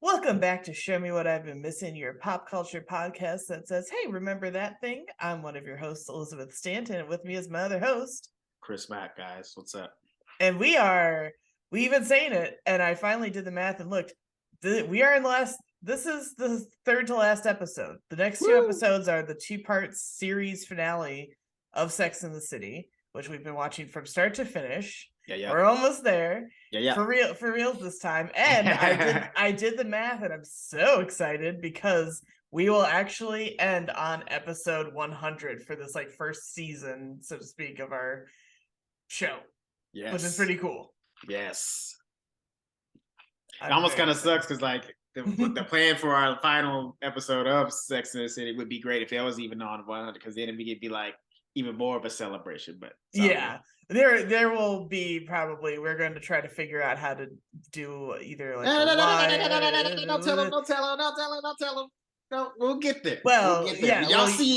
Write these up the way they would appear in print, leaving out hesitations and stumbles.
Welcome back to Show Me What I've Been Missing, your pop culture podcast that says, hey, remember that thing? I'm one of your hosts, Elizabeth Stanton, and with me is my other host, Chris Mack, guys. What's up? And we've been saying it, and I finally did the math and looked. We are in the last, this is the third to last episode. The next two episodes are the two-part series finale of Sex and the City, which we've been watching from start to finish. Yeah. We're almost there. Yeah. For real this time. And I did the math, and I'm so excited because we will actually end on episode 100 for this first season, so to speak, of our show. Yes. Which is pretty cool. Yes. It almost kind of sucks because the plan for our final episode of Sex and the City would be great if it was even on 100, because then it'd be even more of a celebration. But yeah, there will be probably, we're going to try to figure out how to do either don't tell them. No, we'll get there. Well, we'll get there. Yeah,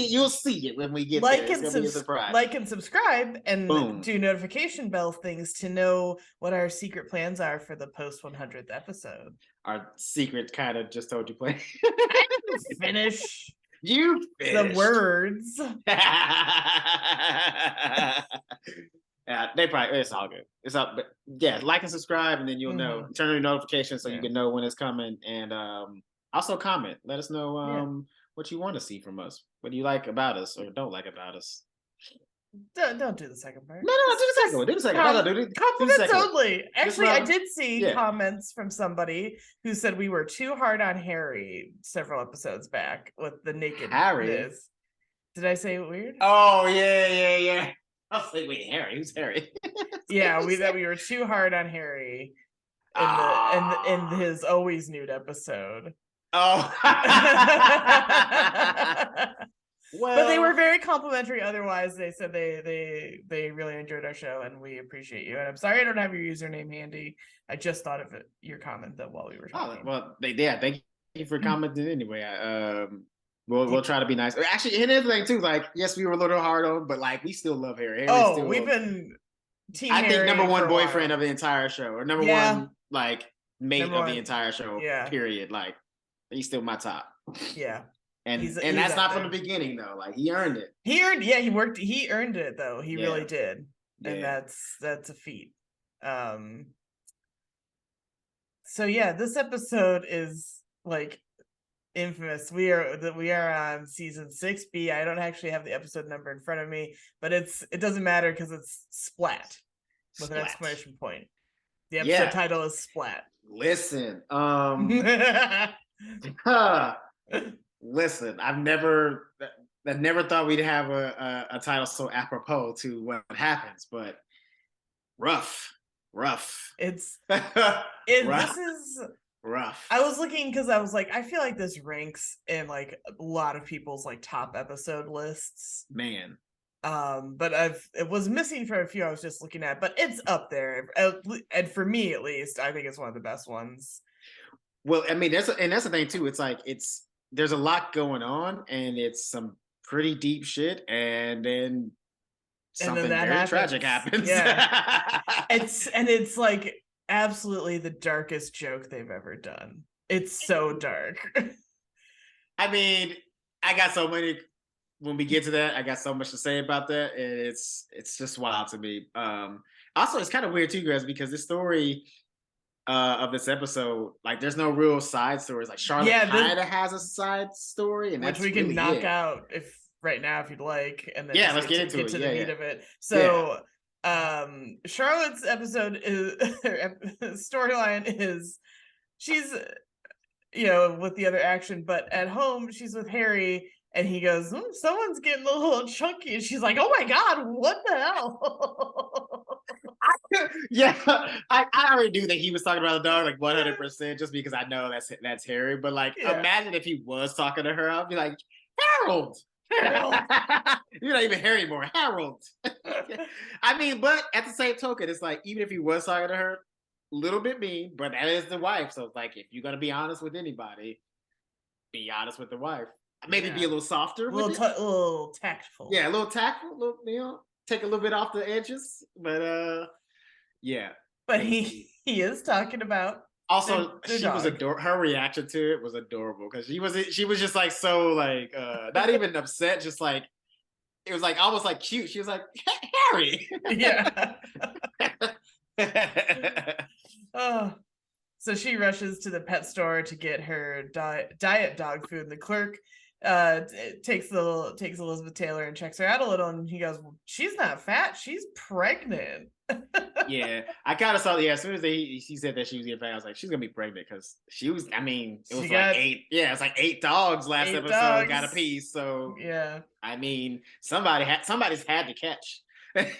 you'll see it when we get there. It's gonna be a surprise. Like and subscribe and Boom. Do notification bell things to know what our secret plans are for the post 100th episode. Our secret kind of just told you plan. I didn't finish. You finished the words. Yeah, they probably, it's all good. It's up, but yeah, like and subscribe, and then you'll know. Turn on your notifications so you can know when it's coming, and also comment. Let us know what you want to see from us. What do you like about us or don't like about us? Don't do the second part. No, do the second one. Do the second one. Compliments only. Actually, I did see comments from somebody who said we were too hard on Harry several episodes back with the naked Harry. Did I say it weird? Oh yeah. I was like, wait, Harry? Who's Harry? Yeah, we were too hard on Harry in his always nude episode. Oh. Well, but they were very complimentary otherwise. They said they really enjoyed our show and we appreciate you. And I'm sorry I don't have your username handy. I just thought of it, your comment that while we were talking. Oh, well, thank you for commenting anyway. We'll try to be nice. Actually, and another thing too, yes, we were a little hard on, but we still love Harry. We've been team I think Harry number one boyfriend of the entire show, or number one mate of the entire show. Yeah. Period. He's still my top. Yeah. And that's not from the beginning though. He earned it. He earned it though. He really did. Yeah. And that's a feat. So yeah, this episode is infamous. We are on season 6B. I don't actually have the episode number in front of me, but it doesn't matter because it's Splat with an exclamation point. The episode title is Splat. Listen, listen, I never thought we'd have a title so apropos to what happens, but rough. This is rough. I was looking because I was I feel like this ranks in a lot of people's top episode lists. Man. But it was missing for a few I was just looking at, but it's up there. And for me at least, I think it's one of the best ones. Well, I mean, that's the thing too. It's there's a lot going on, and it's some pretty deep shit, and then something very tragic happens. Yeah. it's absolutely the darkest joke they've ever done. It's so dark. I mean, I got so many. When we get to that, I got so much to say about that, and it's just wild to me. Also, it's kind of weird too, guys, because this story of this episode, there's no real side stories. Charlotte kind of has a side story, and which we can knock out right now if you'd like, and then let's get into the meat of it. So, Charlotte's episode storyline is she's with the other action, but at home she's with Harry. And he goes, someone's getting a little chunky. And she's like, oh my God, what the hell? I already knew that he was talking about the dog 100% just because I know that's Harry. But imagine if he was talking to her, I'd be like, Harold. You're not even Harry anymore, Harold. I mean, but at the same token, it's even if he was talking to her, a little bit mean, but that is the wife. So it's if you're going to be honest with anybody, be honest with the wife. Maybe be a little softer, a little tactful. Yeah, a little tactful. Take a little bit off the edges. But yeah. But he is talking about Also, Their she was dog. her reaction to it was adorable because she was just like so like not even upset, just like it was like almost like cute. She was like, Harry. Yeah. Oh. So she rushes to the pet store to get her diet dog food. The clerk takes Elizabeth Taylor and checks her out a little, and he goes, well, she's not fat, she's pregnant. Yeah, I kind of saw. Yeah, as soon as he said that she was getting pregnant, I was like, she's gonna be pregnant because she was. I mean, it was like 8. Yeah, it's like 8 dogs last episode got a piece. So yeah, I mean, somebody's had to catch.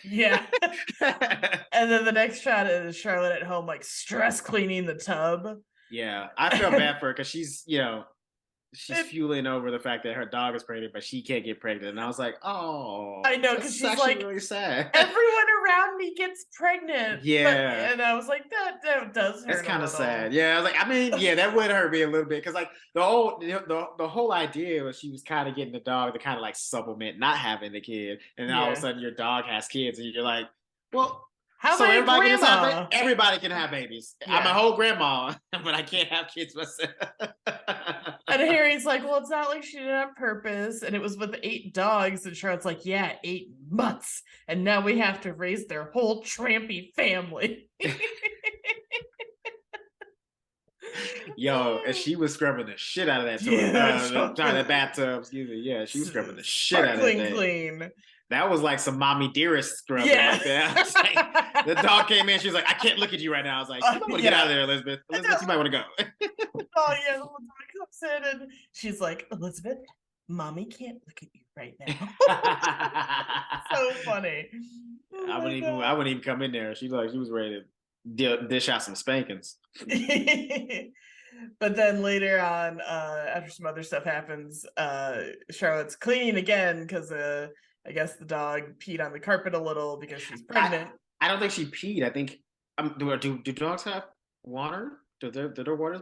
Yeah. And then the next shot is Charlotte at home, like stress cleaning the tub. Yeah, I feel bad for her because she's fueling over the fact that her dog is pregnant, but she can't get pregnant. And I was like, oh, I know, because she's like, really sad. Everyone around me gets pregnant. Yeah. And I was like, that does hurt. It's kind of sad. Yeah, I was like, I mean, yeah, that would hurt me a little bit because like the whole idea was she was kind of getting the dog to kind of like supplement not having the kid, and then all of a sudden your dog has kids, and you're like, well. So everybody can have babies. Yeah. I'm a whole grandma, but I can't have kids myself. And Harry's like, well, it's not like she did it on purpose. And it was with 8 dogs. And Charlotte's like, yeah, 8 months. And now we have to raise their whole trampy family. Yo, and she was scrubbing the shit out of that toilet. That bathtub, excuse me. Yeah, she was scrubbing the shit out of that. Clean. That was like some mommy dearest scrubbing like that. Like, the dog came in, she was like, I can't look at you right now. I was like, you might want to get out of there, Elizabeth. Elizabeth, you might want to go. Oh yeah, the one time comes in and she's like, Elizabeth, mommy can't look at you right now. So funny. I wouldn't even come in there. She was ready to dish out some spankings. But then later on, after some other stuff happens, Charlotte's cleaning again because I guess the dog peed on the carpet a little because she's pregnant. I don't think she peed. I think do dogs have water? Do their waters?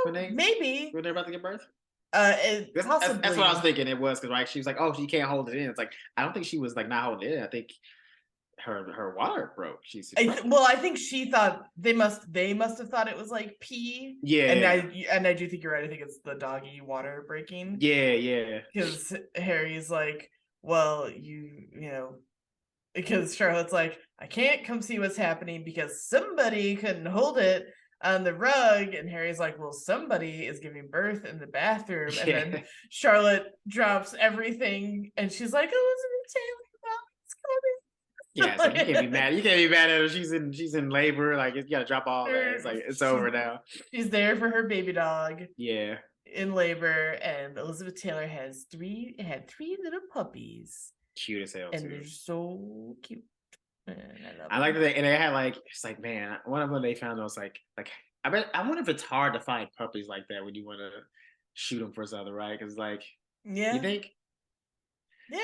Maybe when they're about to give birth. Possibly. That's what I was thinking. It was because like she was like, oh, she can't hold it in. It's like I don't think she was like not holding it in. I think her water broke. I think she thought they must have thought it was like pee. Yeah, and I do think you're right. I think it's the doggy water breaking. Yeah. Because Harry's like, well, because Charlotte's like, I can't come see what's happening because somebody couldn't hold it on the rug, and Harry's like, well, somebody is giving birth in the bathroom. And then Charlotte drops everything and she's like, Elizabeth Taylor, it's coming. Yeah, it's like, you can't be mad. You can't be mad at her. She's in labor. Like, you gotta drop all that. It's like it's over now. She's there for her baby dog. Yeah. In labor, and Elizabeth Taylor had 3 little puppies. Cute as hell. And they're so cute. I like that they had like, it's like, man, one of them they found was like I wonder if it's hard to find puppies like that when you want to shoot them for something, right? Because like, yeah, you think? Yeah,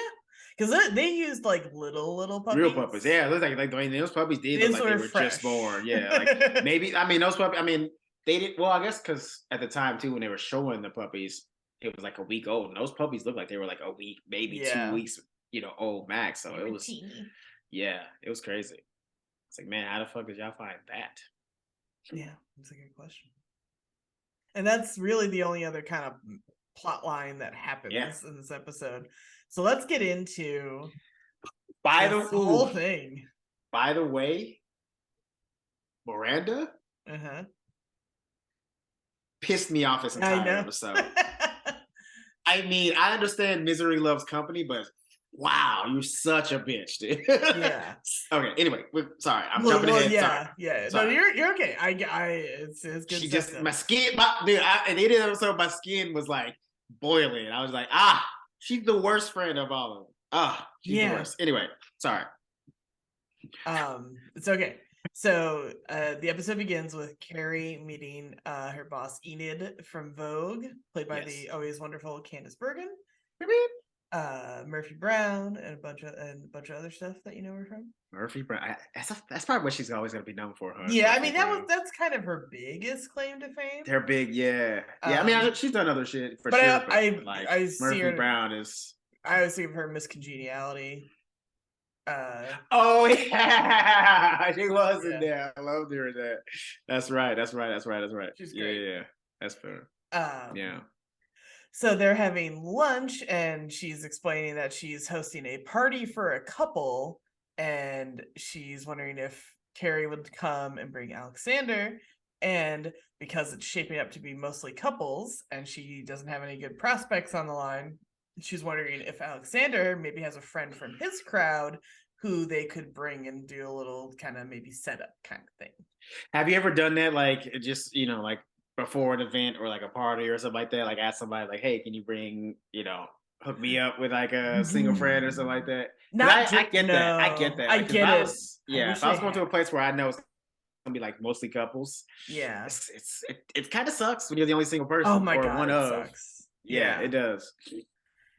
because they used like little puppies. Real puppies, yeah. It looks like those puppies did look like they were just born. Yeah, like maybe. I mean, those puppies. I mean, they did well. I guess because at the time too, when they were showing the puppies, it was like a week old, and those puppies looked like they were like a week, maybe 2 weeks, old max. So it was, yeah, it was crazy. It's like, man, how the fuck did y'all find that? Yeah, that's a good question. And that's really the only other kind of plot line that happens in this episode. So let's get into the whole thing. By the way, Miranda pissed me off this entire episode. I mean, I understand misery loves company, but wow, you're such a bitch, dude. Yeah. Okay. Anyway, sorry, I'm jumping ahead. Yeah. Sorry. No, you're okay. It's good. She just my skin, at the end of the episode, my skin was like boiling. I was like, she's the worst friend of all of them. She's the worst. Anyway, sorry. It's okay. So the episode begins with Carrie meeting her boss Enid from Vogue, played by the always wonderful Candice Bergen. Murphy Brown and a bunch of other stuff that you know her from. Murphy Brown. That's probably what she's always going to be known for. Huh? Yeah, Murphy I mean that's kind of her biggest claim to fame. They're big, yeah. I mean, she's done other shit for sure. I Murphy Brown is. I always think of her Miss Congeniality. Oh yeah, she was in Yeah. there. I loved her in that. That's right. She's great. Yeah, that's fair. Yeah. So they're having lunch, and she's explaining that she's hosting a party for a couple, and she's wondering if Carrie would come and bring Aleksander. And because it's shaping up to be mostly couples, and she doesn't have any good prospects on the line, she's wondering if Aleksander maybe has a friend from his crowd who they could bring and do a little kind of maybe setup kind of thing. Have you ever done that? Like, just like before an event or like a party or something like that? Like, ask somebody like, "Hey, can you bring hook me up with like a single friend or something like that?" Because I get that. I get that. I Like, get it. if I was going to a place where I know it's gonna be like mostly couples, yeah, it kind of sucks when you're the only single person. Oh my or God, one it of. sucks. Yeah, it does.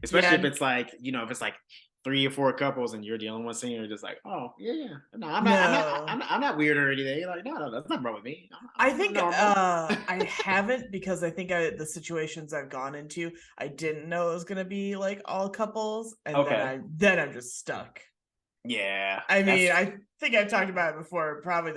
Especially if it's like if it's like 3 or 4 couples and you're the only one single, you're just like, oh yeah. No, I'm not weird or anything. Like, no, that's not wrong with me. I think I haven't, because I think the situations I've gone into, I didn't know it was gonna be like all couples, and then I'm just stuck. Yeah. I mean, I think I've talked about it before. Probably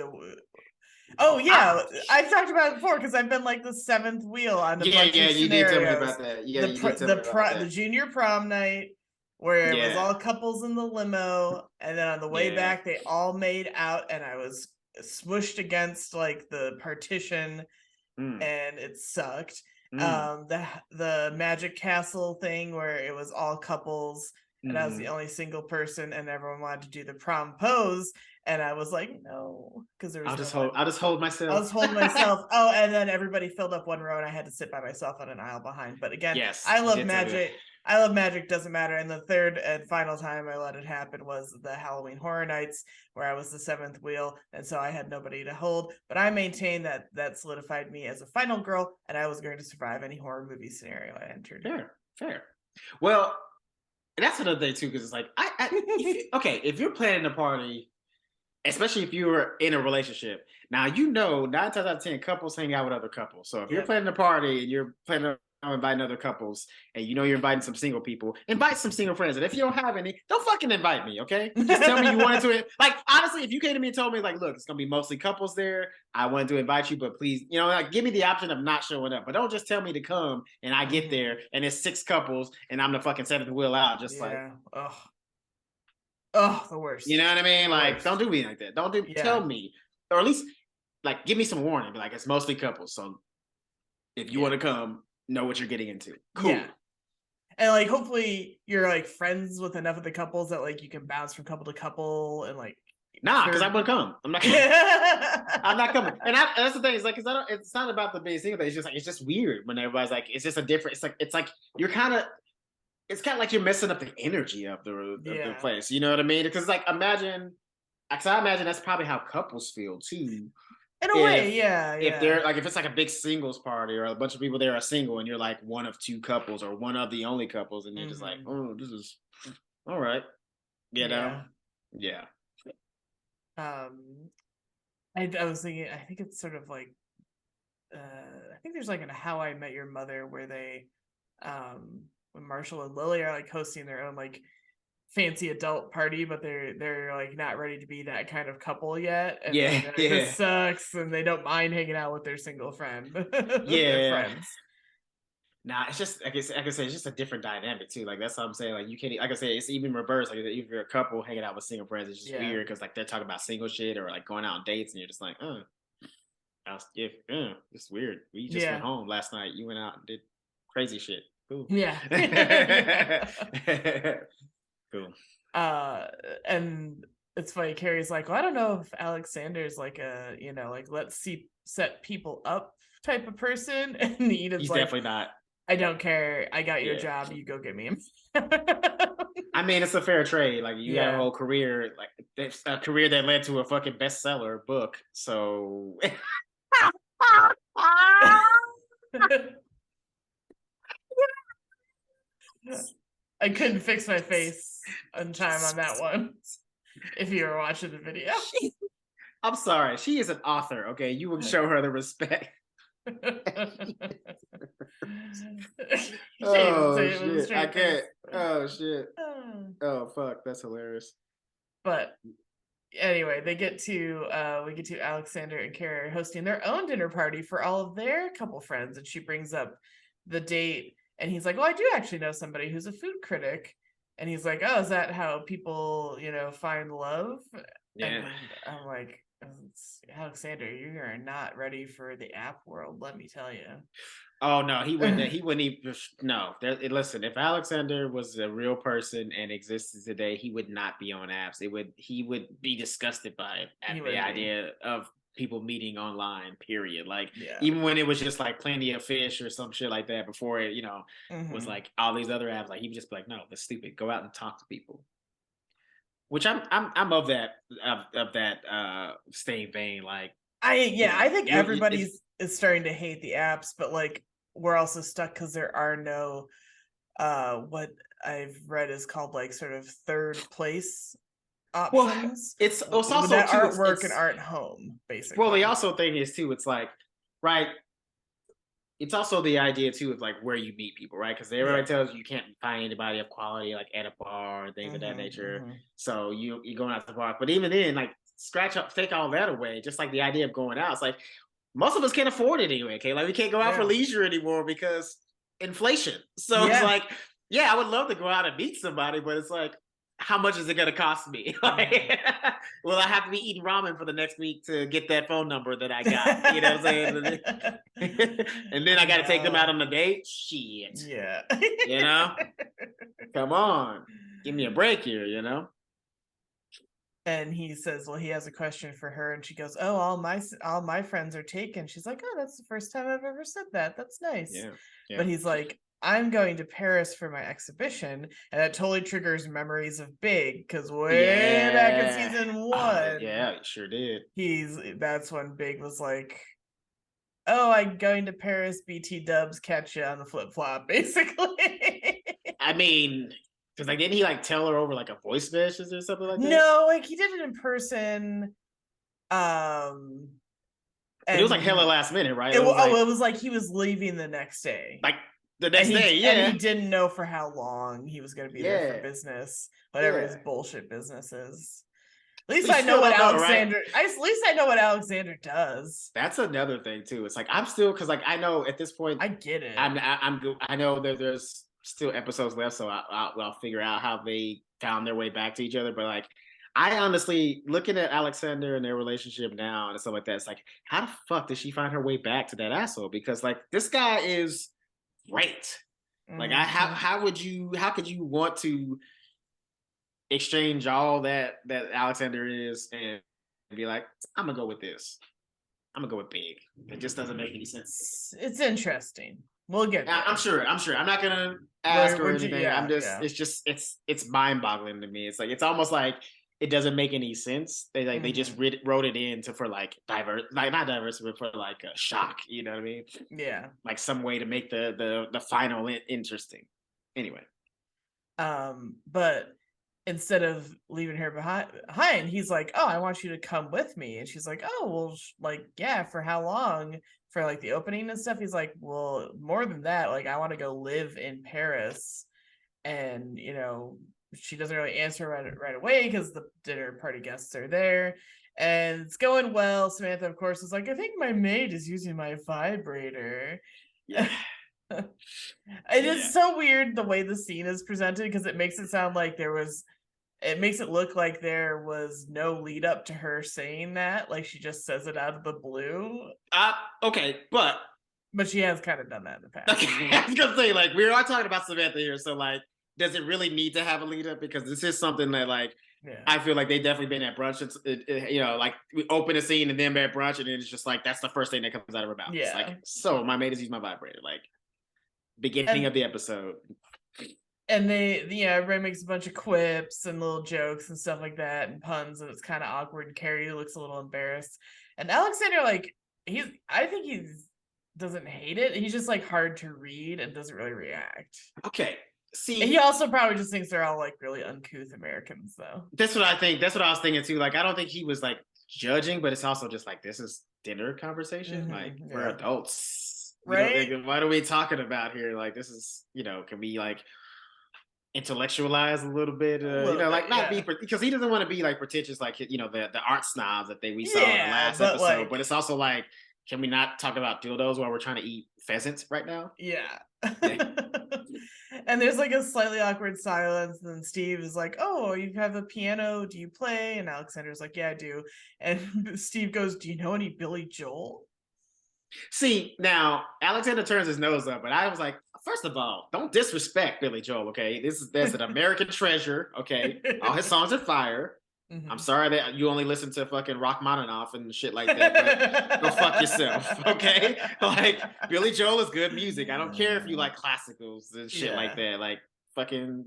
I've talked about it before because I've been like the 7th wheel on the bunch of scenarios. You did tell me about that. Yeah, the junior prom night where it was all couples in the limo, and then on the way back they all made out, and I was smushed against like the partition, and it sucked. The Magic Castle thing where it was all couples, and I was the only single person, and everyone wanted to do the prom pose, and I was like, no, because there was I'll just hold myself. I was holding myself. Oh, and then everybody filled up one row, and I had to sit by myself on an aisle behind. But again, I love magic. I love magic, doesn't matter. And the third and final time I let it happen was the Halloween Horror Nights, where I was the 7th wheel, and so I had nobody to hold. But I maintain that solidified me as a final girl, and I was going to survive any horror movie scenario I entered. Fair. Well, that's another thing too, because it's like, if you're planning a party, especially if you're in a relationship, now 9 times out of 10 couples hang out with other couples. So if you're planning a party and you're planning on inviting other couples, and you're inviting some single people, invite some single friends. And if you don't have any, don't fucking invite me, okay? Just tell me you wanted to. Like, honestly, if you came to me and told me, like, look, it's gonna be mostly couples there, I wanted to invite you, but please, like, give me the option of not showing up. But don't just tell me to come and I get there and it's 6 couples and I'm the fucking 7th wheel out, just like, the worst. You know what I mean? Like, don't do me like that. Tell me, or at least like give me some warning. Be like, it's mostly couples, so if you want to come, know what you're getting into. Cool. Yeah. And like, hopefully you're like friends with enough of the couples that like you can bounce from couple to couple, and like, nah, because I'm gonna come. I'm not coming. I'm not coming. And that's the thing. It's like, it's not about the being single thing. It's just like, it's just weird when everybody's like, it's just a different. It's like you're kind of. It's kind of like you're messing up the energy of the place. You know what I mean? Because like, I imagine that's probably how couples feel too. In a way, yeah. If they're like, if it's like a big singles party or a bunch of people there are single, and you're like one of 2 couples or one of the only couples, and you're just like, oh, this is all right. Yeah. I was thinking, I think it's sort of like, I think there's like a How I Met Your Mother where they, when Marshall and Lily are like hosting their own like fancy adult party, but they're like not ready to be that kind of couple yet, and this sucks, and they don't mind hanging out with their single friend. Their friends. Nah, it's just, like I say, it's just a different dynamic too. Like, that's what I'm saying. Like, you can't, like I say, it's even reverse. Like, if you're a couple hanging out with single friends, it's just weird because like they're talking about single shit or like going out on dates, and you're just like, it's weird. We just went home last night. You went out and did crazy shit. Cool. Yeah. Cool. And it's funny, Carrie's like, well, I don't know if Aleksander's like a, like, let's set people up type of person. And Edith's he's like, definitely not. I don't care. I got your job. You go get me him. I mean, it's a fair trade. Like, you got a whole career, like a career that led to a fucking bestseller book. So I couldn't fix my face on time on that one. If you were watching the video. I'm sorry. She is an author. Okay, you will show her the respect. Oh shit! I can't. Oh shit! Oh fuck! That's hilarious. But anyway, we get to Aleksander and Carrie hosting their own dinner party for all of their couple friends, and she brings up the date, and he's like, "Oh, I do actually know somebody who's a food critic," and he's like, "Oh, is that how people, find love?" Yeah. And I'm like, Aleksander, you are not ready for the app world, let me tell you. Oh no, he wouldn't. He wouldn't even. No, listen. If Aleksander was a real person and existed today, he would not be on apps. He would be disgusted by it at the idea of people meeting online. Period. Like even when it was just like Plenty of Fish or some shit like that before it, was like all these other apps. Like he would just be like, no, that's stupid. Go out and talk to people. Which I'm of that same vein. Like I think everybody is starting to hate the apps, but like we're also stuck because there are no what I've read is called like sort of third place options. Well, it's also that too, artwork and art home, basically. Well, the also thing is too, it's like, right, it's also the idea too of like where you meet people, right? Because everybody tells you can't find anybody of quality like at a bar or things of that nature. So you're going out to the bar. But even then, like take all that away, just like the idea of going out. It's like most of us can't afford it anyway. Okay, like we can't go out for leisure anymore because inflation. So it's like, I would love to go out and meet somebody, but it's like, how much is it going to cost me? Like, will I have to be eating ramen for the next week to get that phone number that I got? You know what I'm saying? And then I got to take them out on a date? Shit. Yeah. Come on. Give me a break here, And he says, well, he has a question for her, and she goes, "Oh, all my friends are taken." She's like, "Oh, that's the first time I've ever said that. That's nice." Yeah. But he's like, "I'm going to Paris for my exhibition," and that totally triggers memories of Big, because way back in season 1, yeah, it sure did. That's when Big was like, "Oh, I'm going to Paris. BT Dubs catch you on the flip flop," basically. I mean. Because like didn't he like tell her over like a voice message or something like that? No, like he did it in person. But it was like hella last minute, right? It was like he was leaving the next day. Like the next day, and he didn't know for how long he was going to be there for business, whatever his bullshit business is. At least I know what Aleksander. Right? At least I know what Aleksander does. That's another thing too. It's like I'm still because like I know at this point I get it. I know that there's still episodes left, so I'll figure out how they found their way back to each other. But like, I honestly looking at Aleksander and their relationship now and stuff like that, it's like, how the fuck did she find her way back to that asshole? Because like this guy is great. Like, how could you want to exchange all that Aleksander is and be like, I'm gonna go with this. I'm gonna go with Big. It just doesn't make any sense. It's interesting. We'll get there. I'm sure. I'm not gonna ask or anything. I'm just. It's just. It's mind boggling to me. It's like it's almost like it doesn't make any sense. They just wrote it in for like not diverse, but for like a shock. You know what I mean? Yeah. Like some way to make the final interesting. Anyway. But instead of leaving her behind, he's like, "Oh, I want you to come with me," and she's like, "Oh, well, like, yeah, for how long?" For like the opening and stuff. He's like, "Well, more than that, like I want to go live in Paris." And she doesn't really answer right away because the dinner party guests are there, and it's going well. Samantha, of course, is like, "I think my maid is using my vibrator." Yeah. It is so weird the way the scene is presented because it makes it sound like it makes it look like there was no lead up to her saying that. Like she just says it out of the blue. Okay, but she has kind of done that in the past. Okay, I was gonna say, like, we are talking about Samantha here, so like, does it really need to have a lead up? Because this is something that like I feel like they've definitely been at brunch. Like we open a scene and then at brunch, and it's just like that's the first thing that comes out of her mouth. Yeah. It's like, so my maid has used my vibrator, like beginning of the episode. And everybody makes a bunch of quips and little jokes and stuff like that and puns, and it's kind of awkward. And Carrie looks a little embarrassed. And Aleksander, like, I think he doesn't hate it. He's just like hard to read and doesn't really react. Okay. See, and he also probably just thinks they're all like really uncouth Americans, though. That's what I think. That's what I was thinking too. Like, I don't think he was like judging, but it's also just like, this is dinner conversation. Like, we're adults. Right? What are we talking about here? Like, this is, can we like intellectualize a little bit, like not be because he doesn't want to be like pretentious, like the art snobs that we saw in the last but episode. like, but it's also like, can we not talk about dildos while we're trying to eat pheasants right now? Yeah. And there's like a slightly awkward silence. And then Steve is like, "Oh, you have a piano. Do you play?" And Aleksander's like, "Yeah, I do." And Steve goes, "Do you know any Billy Joel?" See, now Aleksander turns his nose up, but I was like, first of all, don't disrespect Billy Joel, okay? That's an American treasure, okay? All his songs are fire. Mm-hmm. I'm sorry that you only listen to fucking Rachmaninoff and shit like that, but go fuck yourself, okay? Like, Billy Joel is good music. I don't care if you like classicals and shit like that. Like, fucking,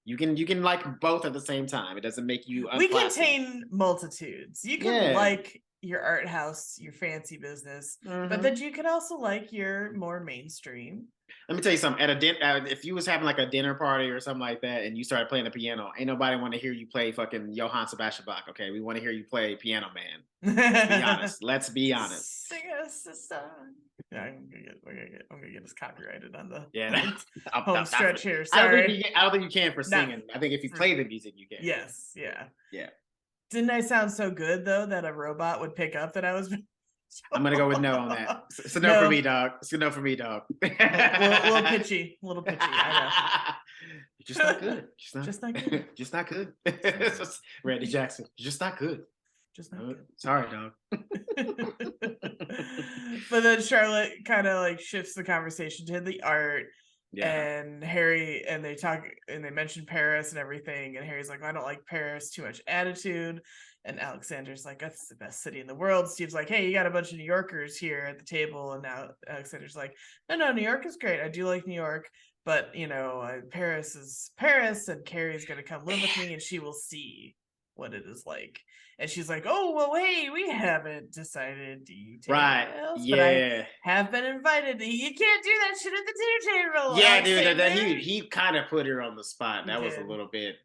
you can like both at the same time. It doesn't make you unclassy. We contain multitudes. You can like your art house, your fancy business, but then you can also like your more mainstream. Let me tell you something. At a if you was having like a dinner party or something like that, and you started playing the piano, ain't nobody want to hear you play fucking Johann Sebastian Bach. Okay, we want to hear you play Piano Man. Let's be honest. Let's be honest. Sing us a song. Yeah, I'm gonna get us copyrighted on the home stretch here. Sorry, I don't think you can for singing. I think if you play the music, you can. Yes, yeah. Didn't I sound so good though that a robot would pick up that I was? I'm gonna go with no on that. It's a no for me, dog. It's a no for me, dog. A little pitchy. I know. You're just not good. Just not good. Just not good. Randy Jackson. You're just not good. Just not good. Sorry, dog. But then Charlotte kind of like shifts the conversation to the art. And Harry, and they talk and they mention Paris and everything, and Harry's like, "I don't like Paris, too much attitude." And Aleksander's like, "That's the best city in the world." Steve's like, "Hey, you got a bunch of New Yorkers here at the table." And now Aleksander's like, No, New York is great. I do like New York, but Paris is Paris, and Carrie's gonna come live with me, and she will see what it is like. And she's like, "Oh, well, hey, we haven't decided details, but I have been invited. You can't do that shit at the dinner table." Yeah, dude, he kind of put her on the spot. That was a little bit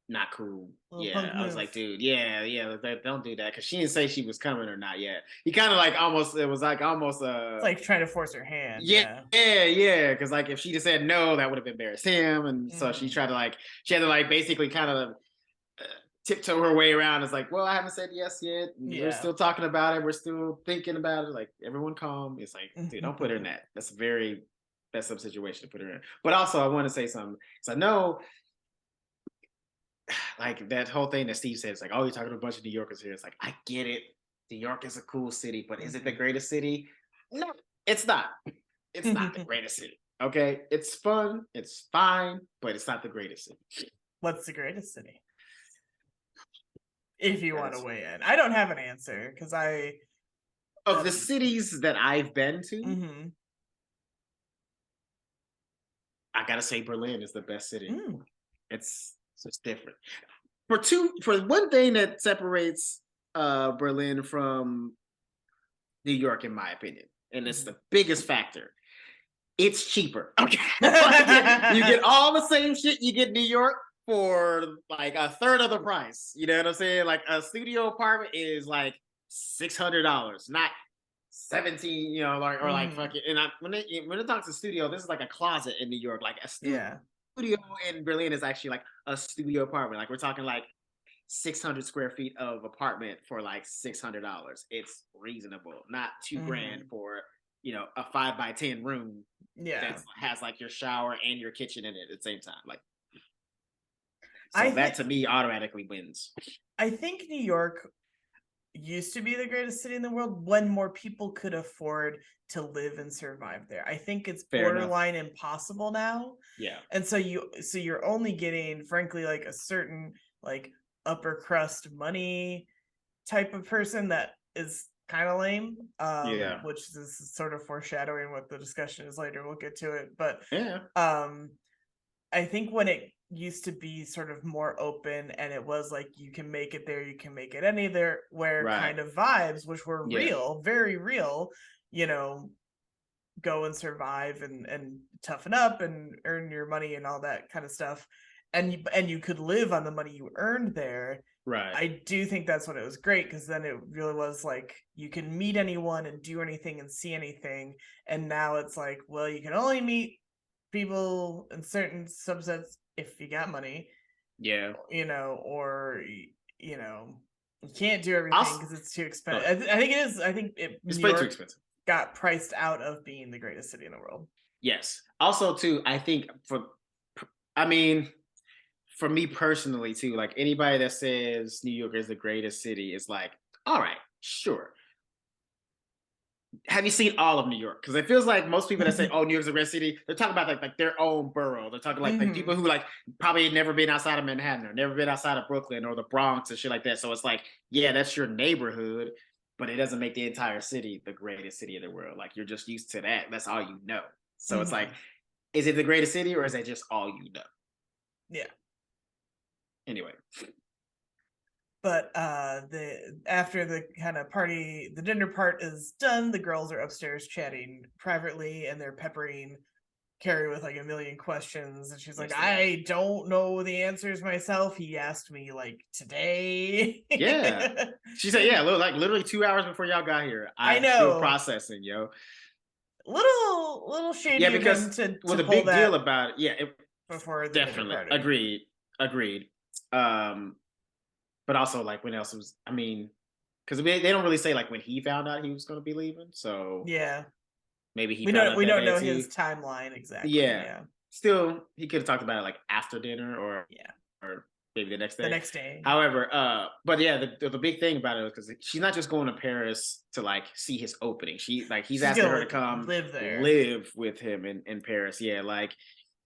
not cool. I was like, dude, don't do that, because she didn't say she was coming or not yet. He kind of like almost it's like trying to force her hand. Yeah, because like if she just said no, that would have embarrassed him, and so she had to basically kind of tiptoe her way around. It's like, well, I haven't said yes yet. We're still talking about it. We're still thinking about it. Like, everyone calm. It's like, dude, don't put her in that. That's a very messed up situation to put her in. But also, I want to say something, because I know, like, that whole thing that Steve says, like, oh, you're talking to a bunch of New Yorkers here. It's like, I get it. New York is a cool city, but is it the greatest city? No, it's not. It's not the greatest city. Okay? It's fun. It's fine, but it's not the greatest city. What's the greatest city? If you want to weigh in. I don't have an answer, because of the cities that I've been to, I gotta say Berlin is the best city. It's different. For one thing that separates Berlin from New York, in my opinion, and it's the biggest factor, it's cheaper. Okay. You get all the same shit you get in New York for like a third of the price. You know what I'm saying? Like, a studio apartment is like $600, not 17. Like fucking. And when it talks to studio, this is like a closet in New York. Like a studio in Berlin is actually like a studio apartment. Like, we're talking like 600 square feet of apartment for like $600. It's reasonable, not $2,000 for a 5x10 room. That has like your shower and your kitchen in it at the same time. Like, so that to me automatically wins. I think New York used to be the greatest city in the world when more people could afford to live and survive there. I think it's borderline impossible now. Yeah. And so you're only getting, frankly, like a certain like upper crust money type of person that is kind of lame. Which is sort of foreshadowing what the discussion is later. We'll get to it. But I think when it used to be sort of more open, and it was like, you can make it there, you can make it anywhere kind of vibes, which were real, very real, go and survive and toughen up and earn your money and all that kind of stuff. And you could live on the money you earned there. Right. I do think that's when it was great, because then it really was like, you can meet anyone and do anything and see anything. And now it's like, well, you can only meet people in certain subsets if you got money. Yeah. Or you can't do everything because it's too expensive. I think it is. I think it's way too expensive. Got priced out of being the greatest city in the world. Yes. Also, too, I think for me personally, too, like anybody that says New York is the greatest city is like, all right, sure. Have you seen all of New York? Because it feels like most people that say, "Oh, New York's a great city," they're talking about like their own borough. They're talking like people who like probably never been outside of Manhattan or never been outside of Brooklyn or the Bronx and shit like that. So it's like, yeah, that's your neighborhood, but it doesn't make the entire city the greatest city in the world. Like you're just used to that. That's all you know. So it's like, is it the greatest city or is that just all you know? Yeah. Anyway. But after the kind of party, the dinner part is done, the girls are upstairs chatting privately and they're peppering Carrie with like a million questions, and she's like, I don't know the answers myself. He asked me like today. Yeah. She said, yeah, like literally 2 hours before y'all got here. I know. Still processing, yo. Little shady of him to the pull big deal about it. Yeah, before the definitely dinner party. Agreed. But also like when else was, I mean, because they don't really say like when he found out he was going to be leaving. So yeah, maybe we don't know his timeline exactly. Yeah. Still, he could have talked about it like after dinner or maybe the next day. The next day. However, but yeah, the big thing about it was because she's not just going to Paris to like see his opening. He's asking her to come live with him in Paris. Yeah, like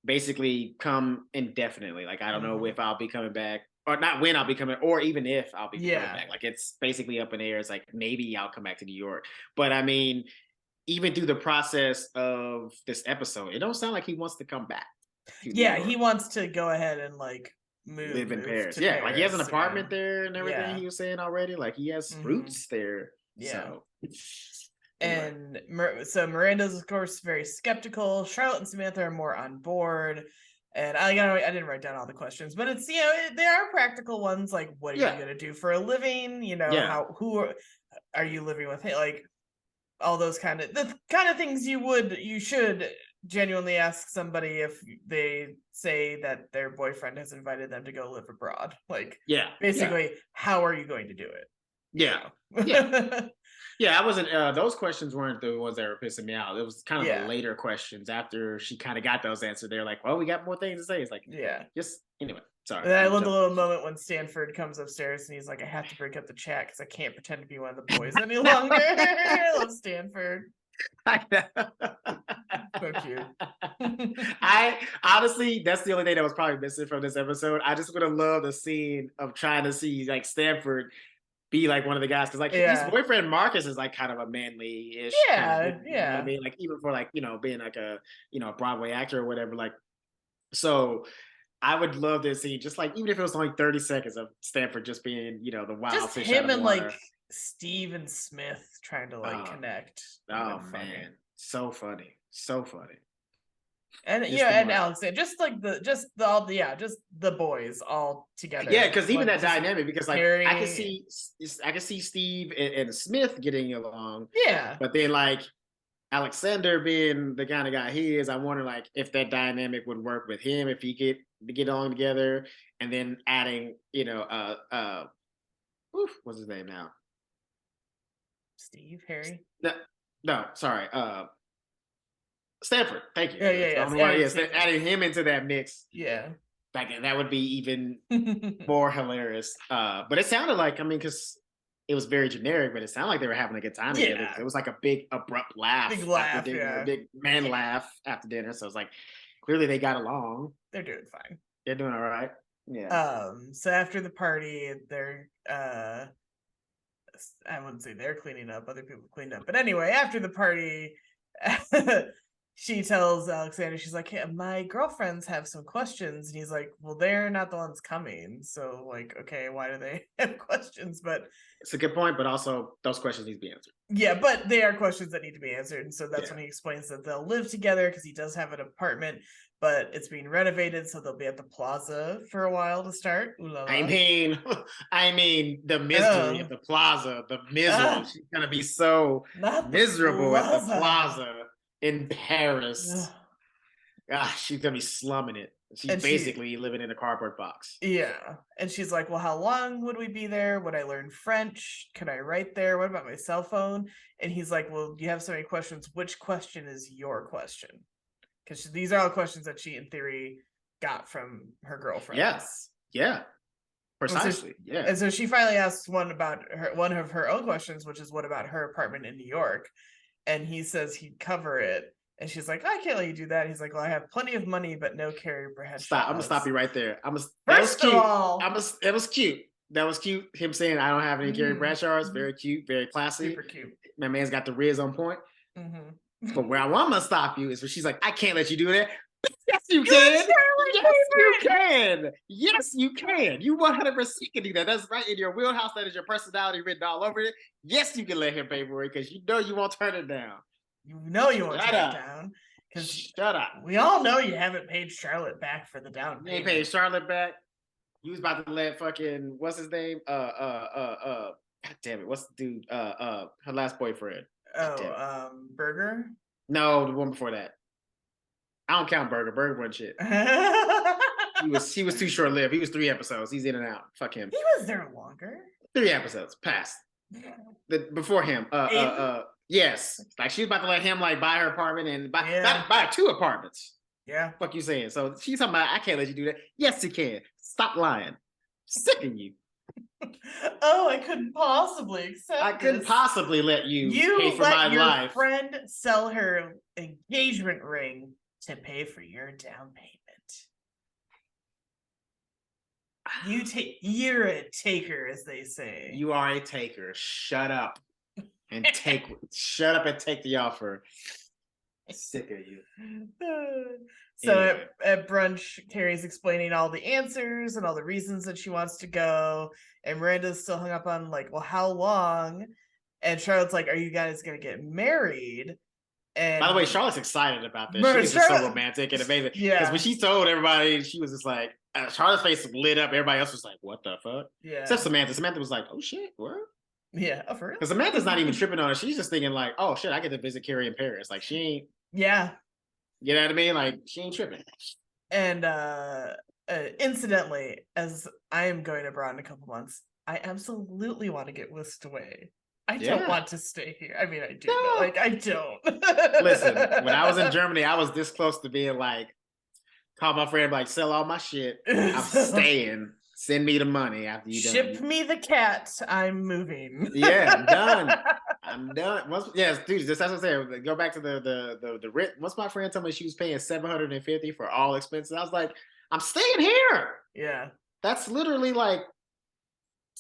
basically come indefinitely. Like I don't know if I'll be coming back. Or not when I'll be coming, or even if I'll be coming back. Like it's basically up in the air. It's like maybe I'll come back to New York. But I mean, even through the process of this episode, it don't sound like he wants to come back. He wants to go ahead and like live in Paris. Yeah, Paris, like he has an apartment there and everything. He was saying already, like he has roots there. Yeah. So. And so Miranda's of course very skeptical. Charlotte and Samantha are more on board. And I didn't write down all the questions, but it's there are practical ones like what are you gonna do for a living? Who are you living with? Like all those kind of things you should genuinely ask somebody if they say that their boyfriend has invited them to go live abroad. Like basically, how are you going to do it? Yeah. Yeah, I wasn't. Those questions weren't the ones that were pissing me out. It was kind of the later questions after she kind of got those answered. They're like, "Well, we got more things to say." It's like, just anyway. Sorry. And I love the little moment when Stanford comes upstairs and he's like, "I have to break up the chat because I can't pretend to be one of the boys any longer." I love Stanford. So cute. I honestly, that's the only thing that was probably missing from this episode. I just would have loved the scene of trying to see like Stanford be like one of the guys, because like his boyfriend Marcus is like kind of a manly-ish kind of, you know what I mean, like even for like being like a Broadway actor or whatever, like so I would love to see just like even if it was only 30 seconds of Stanford just being the wild just fish him and water. Like Steve and Smith trying to like connect. Oh man, so funny. And and Aleksander, just the boys all together. Yeah, because even that dynamic, because like Carrie, I can see Steve and Smith getting along. Yeah, but then like Aleksander being the kind of guy he is, I wonder like if that dynamic would work with him if he get along together, and then adding what's his name now? Steve, Harry. No, sorry. Stanford, thank you. Adding him into that mix. Yeah. Like that would be even more hilarious. But it sounded like, because it was very generic, but it sounded like they were having a good time together. It was like a big abrupt laugh. Big laugh, a big man laugh after dinner. So it's like clearly they got along. They're doing fine. They're doing all right. Yeah. So after the party, they're I wouldn't say they're cleaning up, other people cleaned up. But anyway, after the party, she tells Aleksander, she's like, hey, my girlfriends have some questions. And he's like, well, they're not the ones coming. So like, okay, why do they have questions? But it's a good point, but also those questions need to be answered. Yeah, but they are questions that need to be answered. And so that's when he explains that they'll live together because he does have an apartment, but it's being renovated. So they'll be at the plaza for a while to start. I mean, the misery of the plaza, the misery. She's going to be so miserable at the plaza in Paris. She's gonna be slumming it. She's basically living in a cardboard box. Yeah. And she's like, well, how long would we be there? Would I learn French? Could I write there? What about my cell phone? And he's like, well, you have so many questions. Which question is your question? Because these are all questions that she, in theory, got from her girlfriend. Yes. Yeah. Precisely. Yeah. And so she finally asks one of her own questions, which is what about her apartment in New York? And he says he'd cover it. And she's like, I can't let you do that. He's like, well, I have plenty of money, but no Carrie Bradshaw. Stop. I'm gonna stop you right there. First of all, it was cute. That was cute. Him saying I don't have any Carrie Bradshaws. Very cute. Very classy. Super cute. My man's got the riz on point. Mm-hmm. But where I want to stop you is when she's like, I can't let you do that. Yes, you can. Yes, you can. Yes, you can. You 100% can do that. That's right in your wheelhouse. That is your personality written all over it. Yes, you can let him pay for it because you know you won't turn it down. You know you won't turn it down. Shut up. We all know you haven't paid Charlotte back for the down payment. You ain't paid Charlotte back. You was about to let fucking what's his name? God damn it. What's the dude? Her last boyfriend. Burger? No, the one before that. I don't count Burger. Burger wasn't shit. He was too short lived. He was 3 episodes. He's in and out. Fuck him. He was there longer. 3 episodes. Passed. Before him. Yes. Like she was about to let him like buy her apartment and buy 2 apartments. Yeah. Fuck you saying. So she's talking about I can't let you do that. Yes, you can. Stop lying. Sick of you. Oh, I couldn't possibly accept I couldn't possibly let you pay for my life. You let your friend sell her engagement ring to pay for your down payment. You're a taker, as they say. You are a taker. Shut up and take the offer. Sick of you. So anyway. At brunch, Carrie's explaining all the answers and all the reasons that she wants to go, and Miranda's still hung up on like, well, how long? And Charlotte's like, are you guys gonna get married? And by the way, Charlotte's excited about this. She's just so romantic and amazing. Yeah. Because when she told everybody, she was just like, Charlotte's face lit up. Everybody else was like, what the fuck? Yeah. Except Samantha. Samantha was like, oh shit, what? Yeah, for real. Because Samantha's not even tripping on it. She's just thinking like, oh shit, I get to visit Carrie in Paris. Like she ain't. Yeah. You know what I mean? Like she ain't tripping. And incidentally, as I am going abroad in a couple months, I absolutely want to get whisked away. I don't want to stay here. I mean, I do, but like, I don't. Listen, when I was in Germany, I was this close to being like, call my friend, like, sell all my shit. I'm staying. Send me the money after you ship me the cat. I'm moving. Yeah, I'm done. I'm done. Yes, dude. That's what I'm saying. Go back to the rent. Once my friend told me she was paying $750 for all expenses, I was like, I'm staying here. Yeah, that's literally like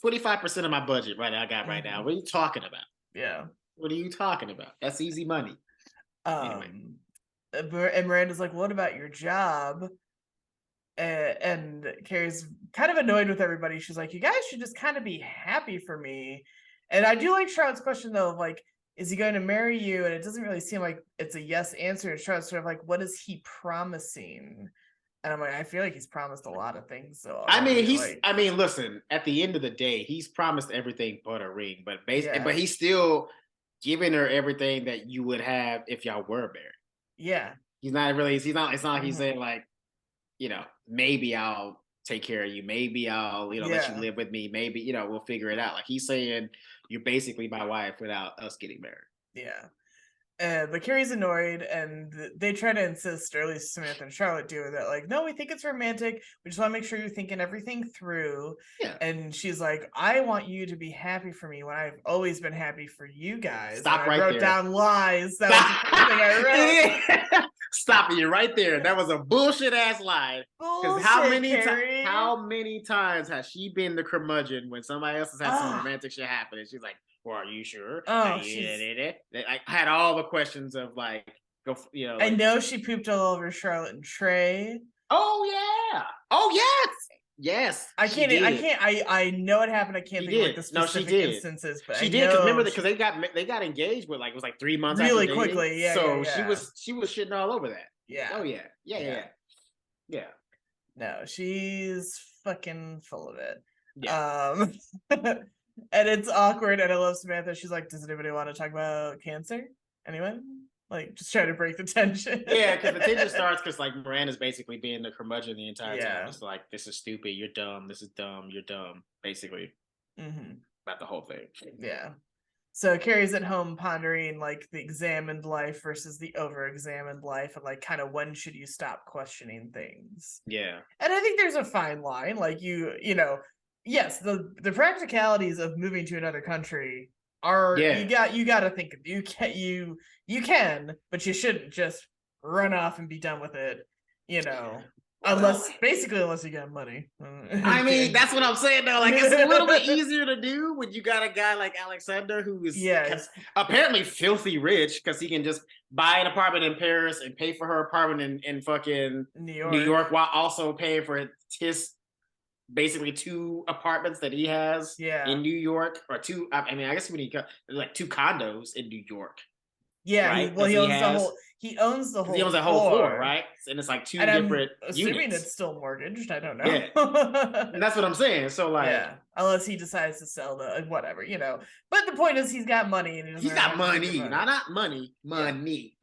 25% of my budget right now. I got right now. What are you talking about? Yeah. What are you talking about? That's easy money. Anyway. And Miranda's like, what about your job? And Carrie's kind of annoyed with everybody. She's like, you guys should just kind of be happy for me. And I do like Charlotte's question, though, of like, is he going to marry you? And it doesn't really seem like it's a yes answer. And Charlotte's sort of like, what is he promising? And I'm like, I feel like he's promised a lot of things. So I mean, listen, at the end of the day, he's promised everything but a ring. But but he's still giving her everything that you would have if y'all were married. Yeah. It's not like he's saying like, you know, maybe I'll take care of you. Maybe I'll, let you live with me. Maybe, we'll figure it out. Like he's saying, you're basically my wife without us getting married. Yeah. But Carrie's annoyed, and they try to insist, or at least Samantha and Charlotte do, that like, no, we think it's romantic. We just want to make sure you're thinking everything through. Yeah. And she's like, I want you to be happy for me when I've always been happy for you guys. Stop right there. I wrote down lies. That was the thing I wrote. Stop you right there. That was a bullshit ass lie. Because how many times has she been the curmudgeon when somebody else has had some romantic shit happen, and she's like, well, are you sure? Oh, I had all the questions of like, I know she pooped all over Charlotte and Trey. Oh yeah. Oh yes. Yes. I know it happened. I can't think of like the specific instances, but she did. Remember that because they got engaged with like, it was like 3 months really quickly. Yeah. So she was shitting all over that. Yeah. Oh yeah. Yeah. No, she's fucking full of it. Yeah. And it's awkward, and I love Samantha. She's like, does anybody want to talk about cancer? Anyone? Like, just try to break the tension. Yeah, because the tension starts because like Miranda's basically being the curmudgeon the entire time. Yeah. It's like, this is stupid, you're dumb, this is dumb, you're dumb, basically. About the whole thing. Yeah. So Carrie's at home pondering like the examined life versus the over-examined life, and like kind of when should you stop questioning things. Yeah. And I think there's a fine line. Like you know, yes, the practicalities of moving to another country are you got to think you can, but you shouldn't just run off and be done with it, you know. Unless you got money. I mean, that's what I'm saying though. Like, it's a little bit easier to do when you got a guy like Aleksander who is apparently filthy rich because he can just buy an apartment in Paris and pay for her apartment in fucking New York while also paying for his basically 2 apartments that he has in New York, or 2. I mean, I guess when like 2 condos in New York. Yeah, right? He owns the whole floor, right? And it's like 2 and different I'm assuming units. It's still mortgaged. I don't know. Yeah. And that's what I'm saying. So like, unless he decides to sell the whatever, you know. But the point is, he's got money, and he's got money, not money.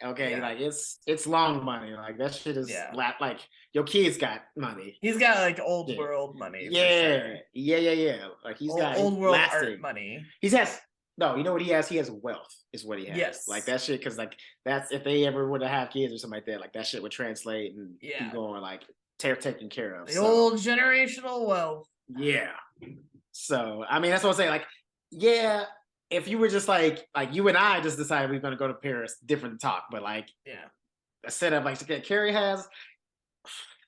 Okay, yeah. Like it's long money. Like that shit is like your kid's got money. He's got like old world money. Yeah. Like he's got old world art money. He has. No, you know what he has? He has wealth, is what he has. Yes. Like that shit, because like that's if they ever would have kids or something like that, like that shit would translate and keep going, like taken care of. The old generational wealth. Yeah. So I mean, that's what I'm saying. Like, yeah, if you were just like you and I just decided we are gonna go to Paris, different talk. But like, a setup like Carrie has,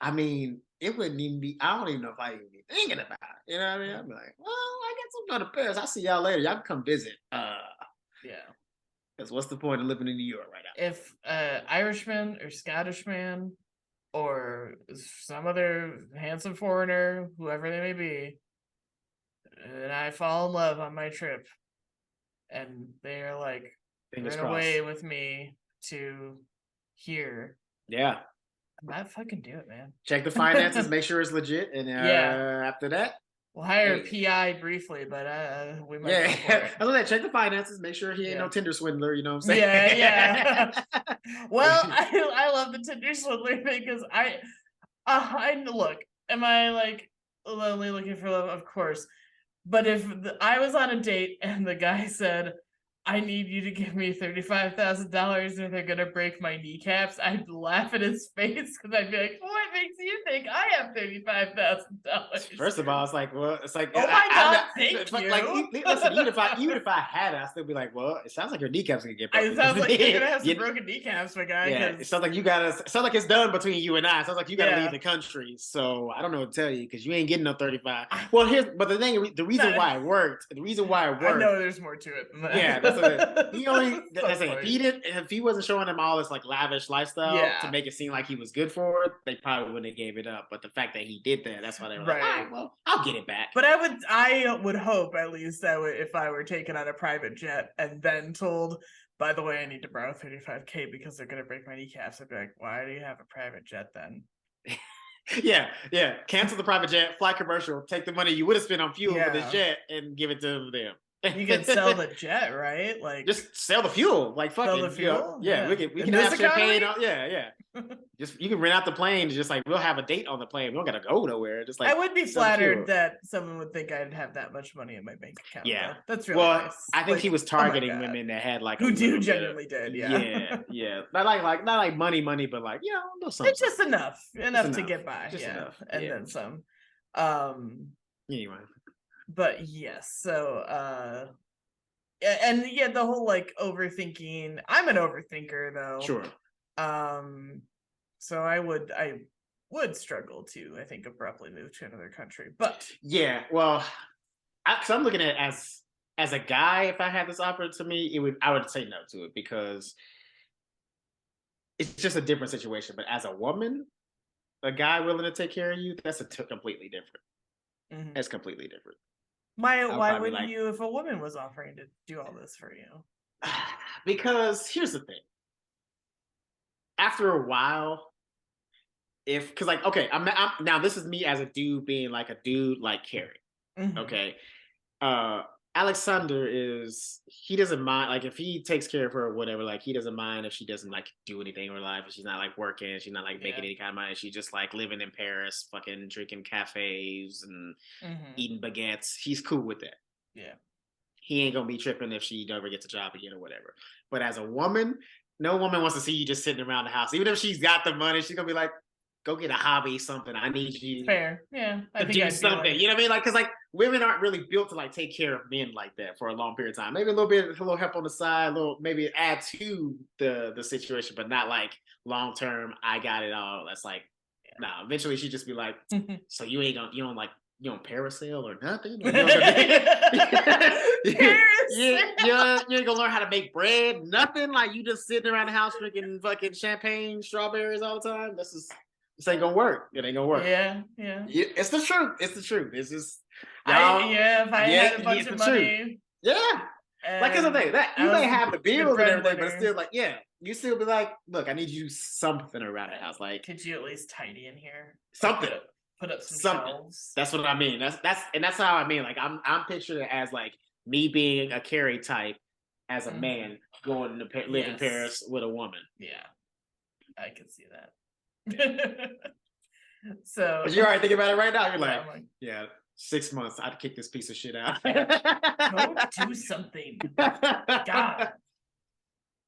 I mean, it wouldn't even be. I don't even know if I even be thinking about it. You know what I mean? I'd be like, well, I guess I'm going to Paris. I'll see y'all later. Y'all can come visit. Because what's the point of living in New York right now? If Irishman or Scottish man or some other handsome foreigner, whoever they may be, and I fall in love on my trip, and they are like, run away with me to here. Yeah. I might fucking do it, man. Check the finances, make sure it's legit, and after that, we'll hire a PI briefly, but we might. I was like, check the finances, make sure he ain't no Tinder swindler. You know what I'm saying? Yeah. Well, I love the Tinder swindler thing because I look. Am I like only looking for love? Of course, but if I was on a date and the guy said, I need you to give me $35,000 or they're gonna break my kneecaps, I'd laugh at his face because I'd be like, what makes you think I have $35,000? First of all, it's like, well, it's like, oh my God, thank you. Like, listen, even if I had it, I'd still be like, well, it sounds like your kneecaps are gonna get broken. It sounds like you're gonna have some broken kneecaps, my guy. Yeah, it sounds like it sounds like it's done between you and I. It sounds like you gotta leave the country. So I don't know what to tell you because you ain't getting no 35. Well, but the reason why it worked. I know there's more to it than that. Yeah, that's what he only. If he wasn't showing them all this like lavish lifestyle to make it seem like he was good for it, they probably wouldn't have gave it up. But the fact that he did that, that's why they were like, all right, well, I'll get it back. But I would hope at least that if I were taken on a private jet and then told, by the way, I need to borrow $35K because they're gonna break my kneecaps, I'd be like, why do you have a private jet then? Yeah. Cancel the private jet, fly commercial, take the money you would have spent on fuel for this jet and give it to them. You can sell the jet, right? Like, just sell the fuel. Like, fucking the fuel. Yeah, we can have champagne. Yeah. Just you can rent out the plane. Just like we'll have a date on the plane. We don't gotta go nowhere. Just like I would be flattered that someone would think I'd have that much money in my bank account. Yeah, that's really nice. I think he was targeting women that had like who genuinely did. Yeah. Not like money, but like something. It's just enough to get by. Just enough, and then some. Anyway. But yes, so and the whole like overthinking. I'm an overthinker though. Sure. So I would struggle to, I think, abruptly move to another country. But well, so I'm looking at it as a guy. If I had this offered to me, I would say no to it because it's just a different situation. But as a woman, a guy willing to take care of you, that's completely different. Mm-hmm. That's completely different. Why wouldn't you if a woman was offering to do all this for you? Because here's the thing. After a while, because like, okay, I'm now this is me as a dude being like a dude like Carrie. Mm-hmm. Okay. Aleksander he doesn't mind, like, if he takes care of her or whatever, like, he doesn't mind if she doesn't, like, do anything in her life, if she's not, like, working, she's not, like, making any kind of money, she's just, like, living in Paris, fucking drinking cafes and eating baguettes. He's cool with that. Yeah. He ain't gonna be tripping if she never gets a job again or whatever. But as a woman, no woman wants to see you just sitting around the house. Even if she's got the money, she's gonna be like, go get a hobby, something. I need you fair. Yeah. to do something. You know what I mean? Like, cause like women aren't really built to like take care of men like that for a long period of time. Maybe a little help on the side, maybe add to the situation, but not like long term, I got it all. That's like, nah, eventually she'd just be like, so you don't parasail or nothing? Like, you ain't gonna learn how to make bread, nothing. Like, you just sitting around the house drinking fucking champagne, strawberries all the time. This ain't gonna work. It ain't gonna work. Yeah. It's the truth. It's the truth. It's just if I had a bunch of money. Truth. Yeah. Like, here's the thing, that you may have the bills and everything, but it's still like, yeah, you still be like, look, I need you to do something around the house. Like, could you at least tidy in here? Something. Put up some shelves. That's what I mean. That's how I mean. Like, I'm picturing it as like me being a Carrie type as a man going to live in Paris with a woman. Yeah, I can see that. So, but you're already thinking about it right now. You're like, yeah, 6 months, I'd kick this piece of shit out. Go do something. God,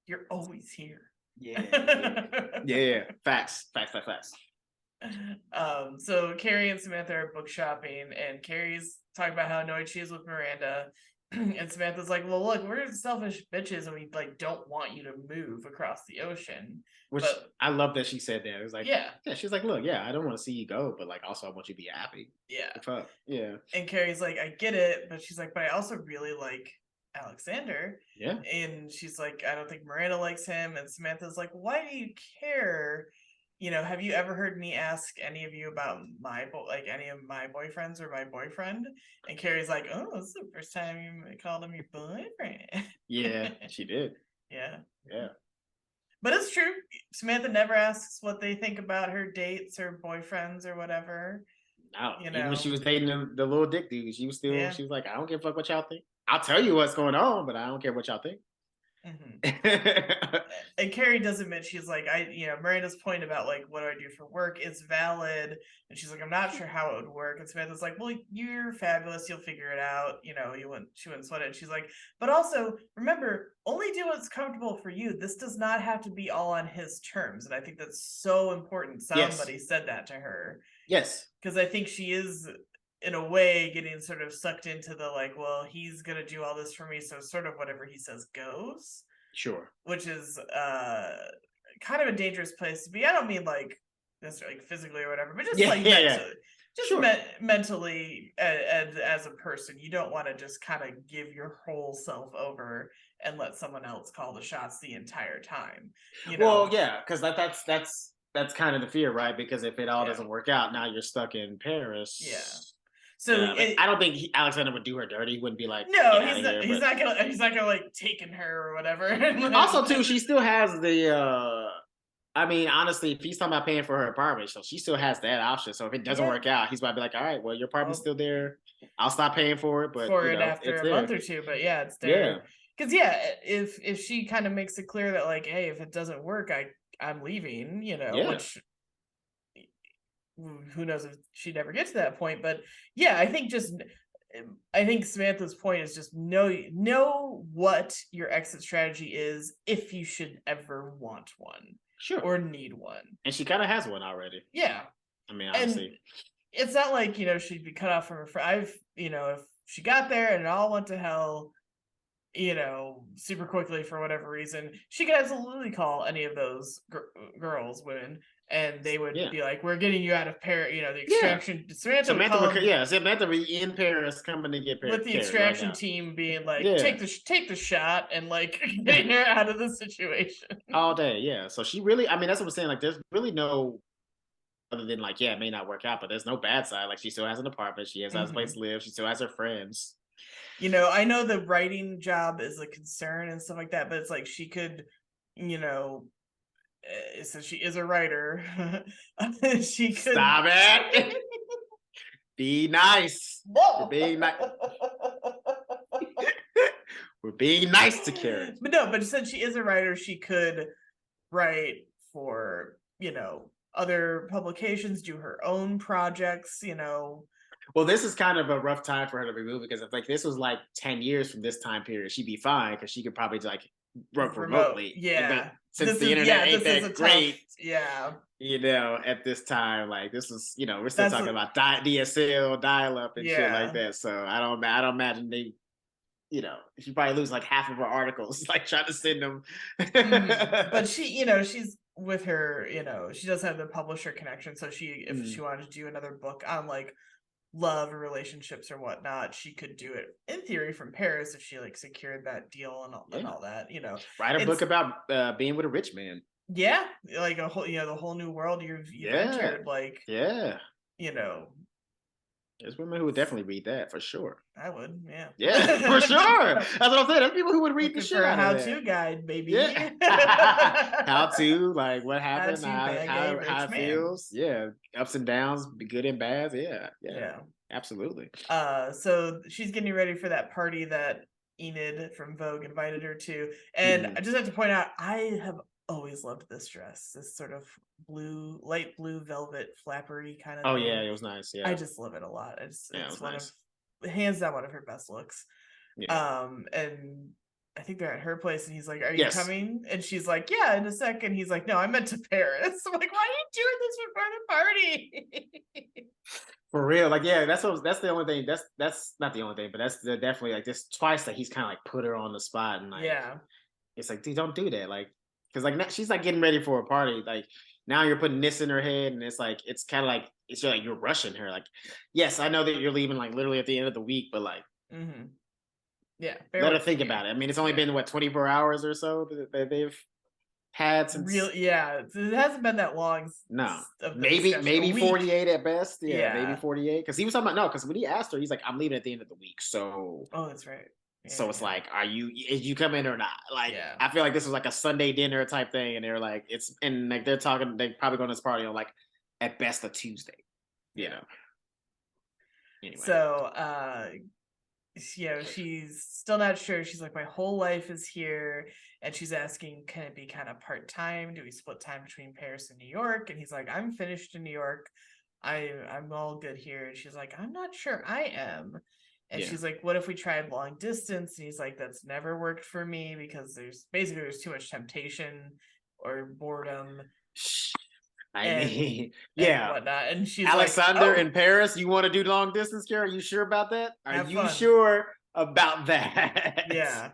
you're always here. Yeah. Facts. So Carrie and Samantha are book shopping, and Carrie's talking about how annoyed she is with Miranda, and Samantha's like, well, look, we're selfish bitches and we like don't want you to move across the ocean. Which I love that she said that. It was like, yeah, she's like, look, I don't want to see you go, but like also I want you to be happy. Yeah. And Carrie's like, I get it, but she's like, but I also really like Aleksander. Yeah. And she's like, I don't think Miranda likes him. And Samantha's like, why do you care? You know, have you ever heard me ask any of you about any of my boyfriends or my boyfriend? And Carrie's like, oh, this is the first time you called him your boyfriend. Yeah, she did. Yeah. But it's true. Samantha never asks what they think about her dates or boyfriends or whatever. No, even when she was dating the little dick dude, she was like, I don't give a fuck what y'all think. I'll tell you what's going on, but I don't care what y'all think. And Carrie does admit, she's like, Miranda's point about like, what do I do for work is valid, and she's like, I'm not sure how it would work. And Samantha's like, well, you're fabulous, you'll figure it out, she wouldn't sweat it. And she's like, but also remember, only do what's comfortable for you. This does not have to be all on his terms. And I think that's so important. Somebody said that to her. Yes, because I think she is in a way getting sort of sucked into the like, well, he's gonna do all this for me, so sort of whatever he says goes. Sure. Which is kind of a dangerous place to be. I don't mean like necessarily like physically or whatever, but just mentally as a person. You don't want to just kind of give your whole self over and let someone else call the shots the entire time. Well, yeah, because that's kind of the fear, right? Because if it all doesn't work out, now you're stuck in Paris. Yeah. So I don't think Aleksander would do her dirty. He wouldn't be like, no, he's not gonna like taking her or whatever. Also, too, she still has the. I mean, honestly, if he's talking about paying for her apartment, so she still has that option. So if it doesn't work out, he's about to be like, all right, well, your apartment's still there. I'll stop paying for it, but after a month or two. But yeah, it's there. Because if she kind of makes it clear that like, hey, if it doesn't work, I'm leaving. Which. Who knows if she'd ever get to that point, but I think Samantha's point is just know what your exit strategy is if you should ever want one, sure, or need one. And she kind of has one already. Yeah, I mean, honestly, and it's not like she'd be cut off from her friend. If she got there and it all went to hell, super quickly for whatever reason, she could absolutely call any of those women. And they would be like, "We're getting you out of Paris." The extraction. Samantha would be in Paris, coming to get Paris with the extraction team being like, "Take the shot," and like getting her out of the situation all day. Yeah. So she really, I mean, that's what I'm saying. Like, there's really no other than like, it may not work out, but there's no bad side. Like, she still has an apartment. She has a place to live. She still has her friends. I know the writing job is a concern and stuff like that, but it's like she could, so she is a writer. She could stop it. Be nice. No. Being nice. We're being nice to Carrie. But no, but since she is a writer, she could write for, other publications, do her own projects, Well, this is kind of a rough time for her to be moving because if like this was like 10 years from this time period, she'd be fine because she could probably like work remotely. Yeah. But since the internet ain't that great, yeah. At this time, like this is, we're still talking about DSL, dial-up and shit like that. So I don't imagine they, she probably lose like half of her articles, like trying to send them. But she, she's with her, she does have the publisher connection. So if she wanted to do another book on like love or relationships or whatnot, she could do it in theory from Paris if she like secured that deal and all that, Write a book about being with a rich man. Yeah, like a whole, the whole new world you've entered, like there's women who would definitely read that for sure. I would, yeah. Yeah, for sure. That's what I'm saying. There's people who would read the shit out of that. How-to guide, baby. Yeah. How to, like, what happened, how it feels. Yeah, ups and downs, good and bad. Yeah. Absolutely. So she's getting ready for that party that Enid from Vogue invited her to, and I just have to point out, I have always loved this dress, this sort of light blue velvet flappery kind of thing. Yeah, it was nice. Yeah, I just love it a lot. It's one nice. of, hands down, one of her best looks. And I think they're at her place and he's like, are you coming? And she's like, yeah, in a second. He's like, no, I meant to Paris. I'm like, why are you doing this before the party? For real, like, that's the only thing. That's not the only thing, but that's definitely like this twice that he's kind of like put her on the spot and like, it's like, dude, don't do that, like, because like she's like getting ready for a party, like now you're putting this in her head, and it's like it's kind of like it's like you're rushing her. Like, yes, I know that you're leaving like literally at the end of the week, but like, let her think about it. I mean, it's only been what 24 hours or so that they've had since. It hasn't been that long. No, maybe 48 at best. Maybe 48. Because he was talking about because when he asked her, he's like, I'm leaving at the end of the week. So. Oh, that's right. So it's like, is you come in or not? Like, I feel like this was like a Sunday dinner type thing, and they're like, they're talking, they're probably going to this party on like at best a Tuesday, Anyway. So, she's still not sure. She's like, my whole life is here, and she's asking, can it be kind of part time? Do we split time between Paris and New York? And he's like, I'm finished in New York. I'm all good here. And she's like, I'm not sure I am. And she's like, what if we tried long distance? And he's like, that's never worked for me because there's too much temptation or boredom. And whatnot. And she's Aleksander like, in Paris, you want to do long distance, Carrie? Are you sure about that? Are you fun. sure about that? Yeah.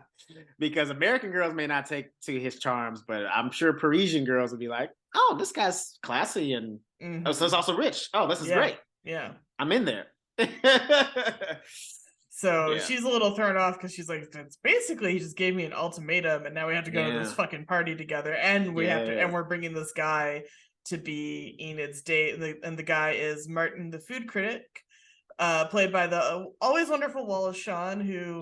Because American girls may not take to his charms, but I'm sure Parisian girls would be like, oh, this guy's classy and so it's also rich. Oh, this is great. Yeah. I'm in there. So she's a little thrown off because she's like, it's basically he just gave me an ultimatum, and now we have to go to this fucking party together, and we have to, and we're bringing this guy to be Enid's date, and the guy is Martin, the food critic, played by the always wonderful Wallace Shawn, who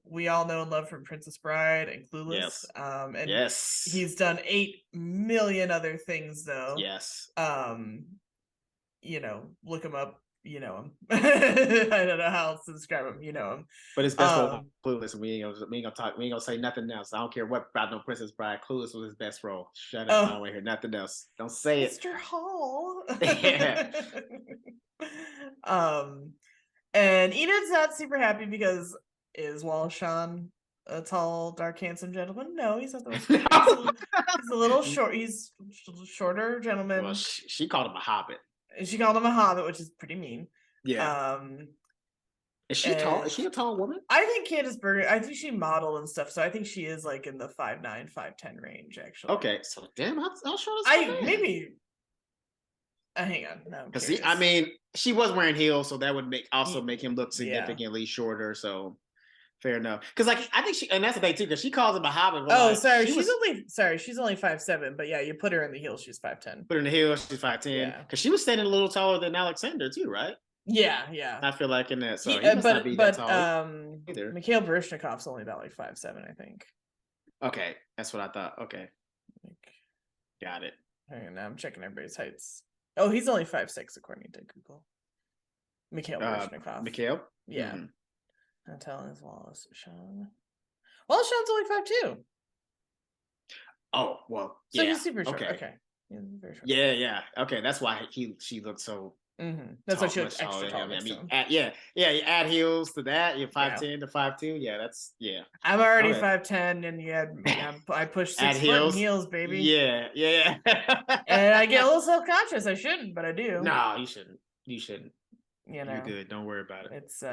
we all know and love from Princess Bride and Clueless. He's done 8 million other things though. Look him up. You know him. I don't know how else to describe him. You know him. But it's best role Clueless. We ain't gonna say nothing else. I don't care what about no Princess Bride. Clueless was his best role. Shut up. I don't want to hear nothing else. Don't say it. Mr. Hall. And Enid's not super happy because is Wallace Shawn a tall, dark, handsome gentleman? No, he's not the most. He's a little short. He's a shorter gentleman. Well, she called him a hobbit. And she called him a hobbit, which is pretty mean. Yeah. Is she tall? Is she a tall woman? I think Candace Bergen, I think she modeled and stuff, so I think she is like in the 5'9", 5'10" range, actually. Okay, so damn, how short is maybe. Hang on. No, because I mean, she was wearing heels, so that would make him look significantly shorter. So fair enough. Because like I think and that's the thing too, because she calls him a hobbit. Sorry, she's only 5'7", but yeah, you put her in the heels, she's 5'10". Put her in the heels, she's 5'10". Because she was standing a little taller than Aleksander too, right? Yeah. I feel like in that. So he must not be that tall either. Mikhail Baryshnikov's only about like 5'7", I think. Okay, that's what I thought. Okay, got it. Hang on, now I'm checking everybody's heights. Oh, he's only 5'6" according to Google. Mikhail Baryshnikov. Mikhail? Yeah. I'm telling his Wallace Shawn. Well, Sean's only 5'2". Oh, well, so he's super short. Okay. Yeah, very short. Yeah. Okay, that's why she looked so. That's why she looks extra tall. I mean, you add heels to that. You're 5'10" to 5'2". Yeah, that's I'm already 5'10", and I push 6 foot in heels, baby. Yeah. And I get a little self conscious. I shouldn't, but I do. No, you shouldn't. You know, you're good. Don't worry about it. It's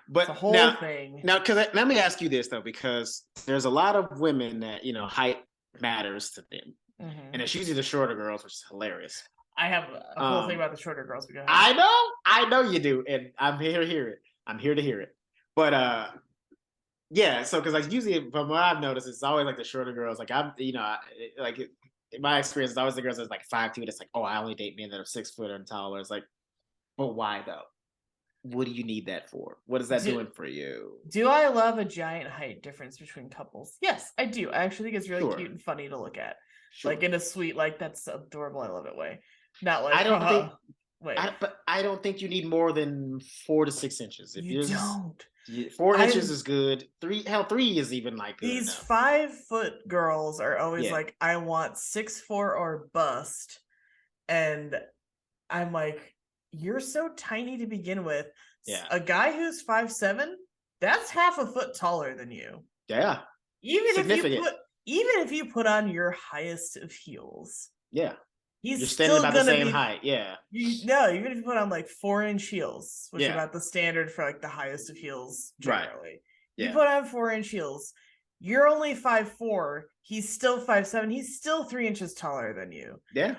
but it's a whole thing. Now, because let me ask you this though, because there's a lot of women that height matters to them, and it's usually the shorter girls, which is hilarious. I have a whole thing about the shorter girls. I know you do, and I'm here to hear it. But yeah. So, because like usually from what I've noticed, it's always like the shorter girls. Like in my experience, it's always the girls that's like 5'2". It's like, oh, I only date men that are 6 foot and taller. It's like, but why though? What do you need that for? What is that doing for you? Do I love a giant height difference between couples? Yes, I do. I actually think it's really cute and funny to look at. Like in a sweet, like that's adorable. I love it way. Not like but I don't think you need more than 4 to 6 inches. If you don't. 4 inches is good. 3 is even like good these enough. 5 foot girls are always like, I want 6'4" or bust, and I'm like, you're so tiny to begin with. Yeah, a guy who's 5'7", that's half a foot taller than you. Yeah, even if you put on your highest of heels. Yeah. You're standing about the same height. Yeah. Even if you put on like 4-inch heels, which is about the standard for like the highest of heels generally. Right. Yeah. You put on 4-inch heels, you're only 5'4". He's still 5'7". He's still 3 inches taller than you. Yeah.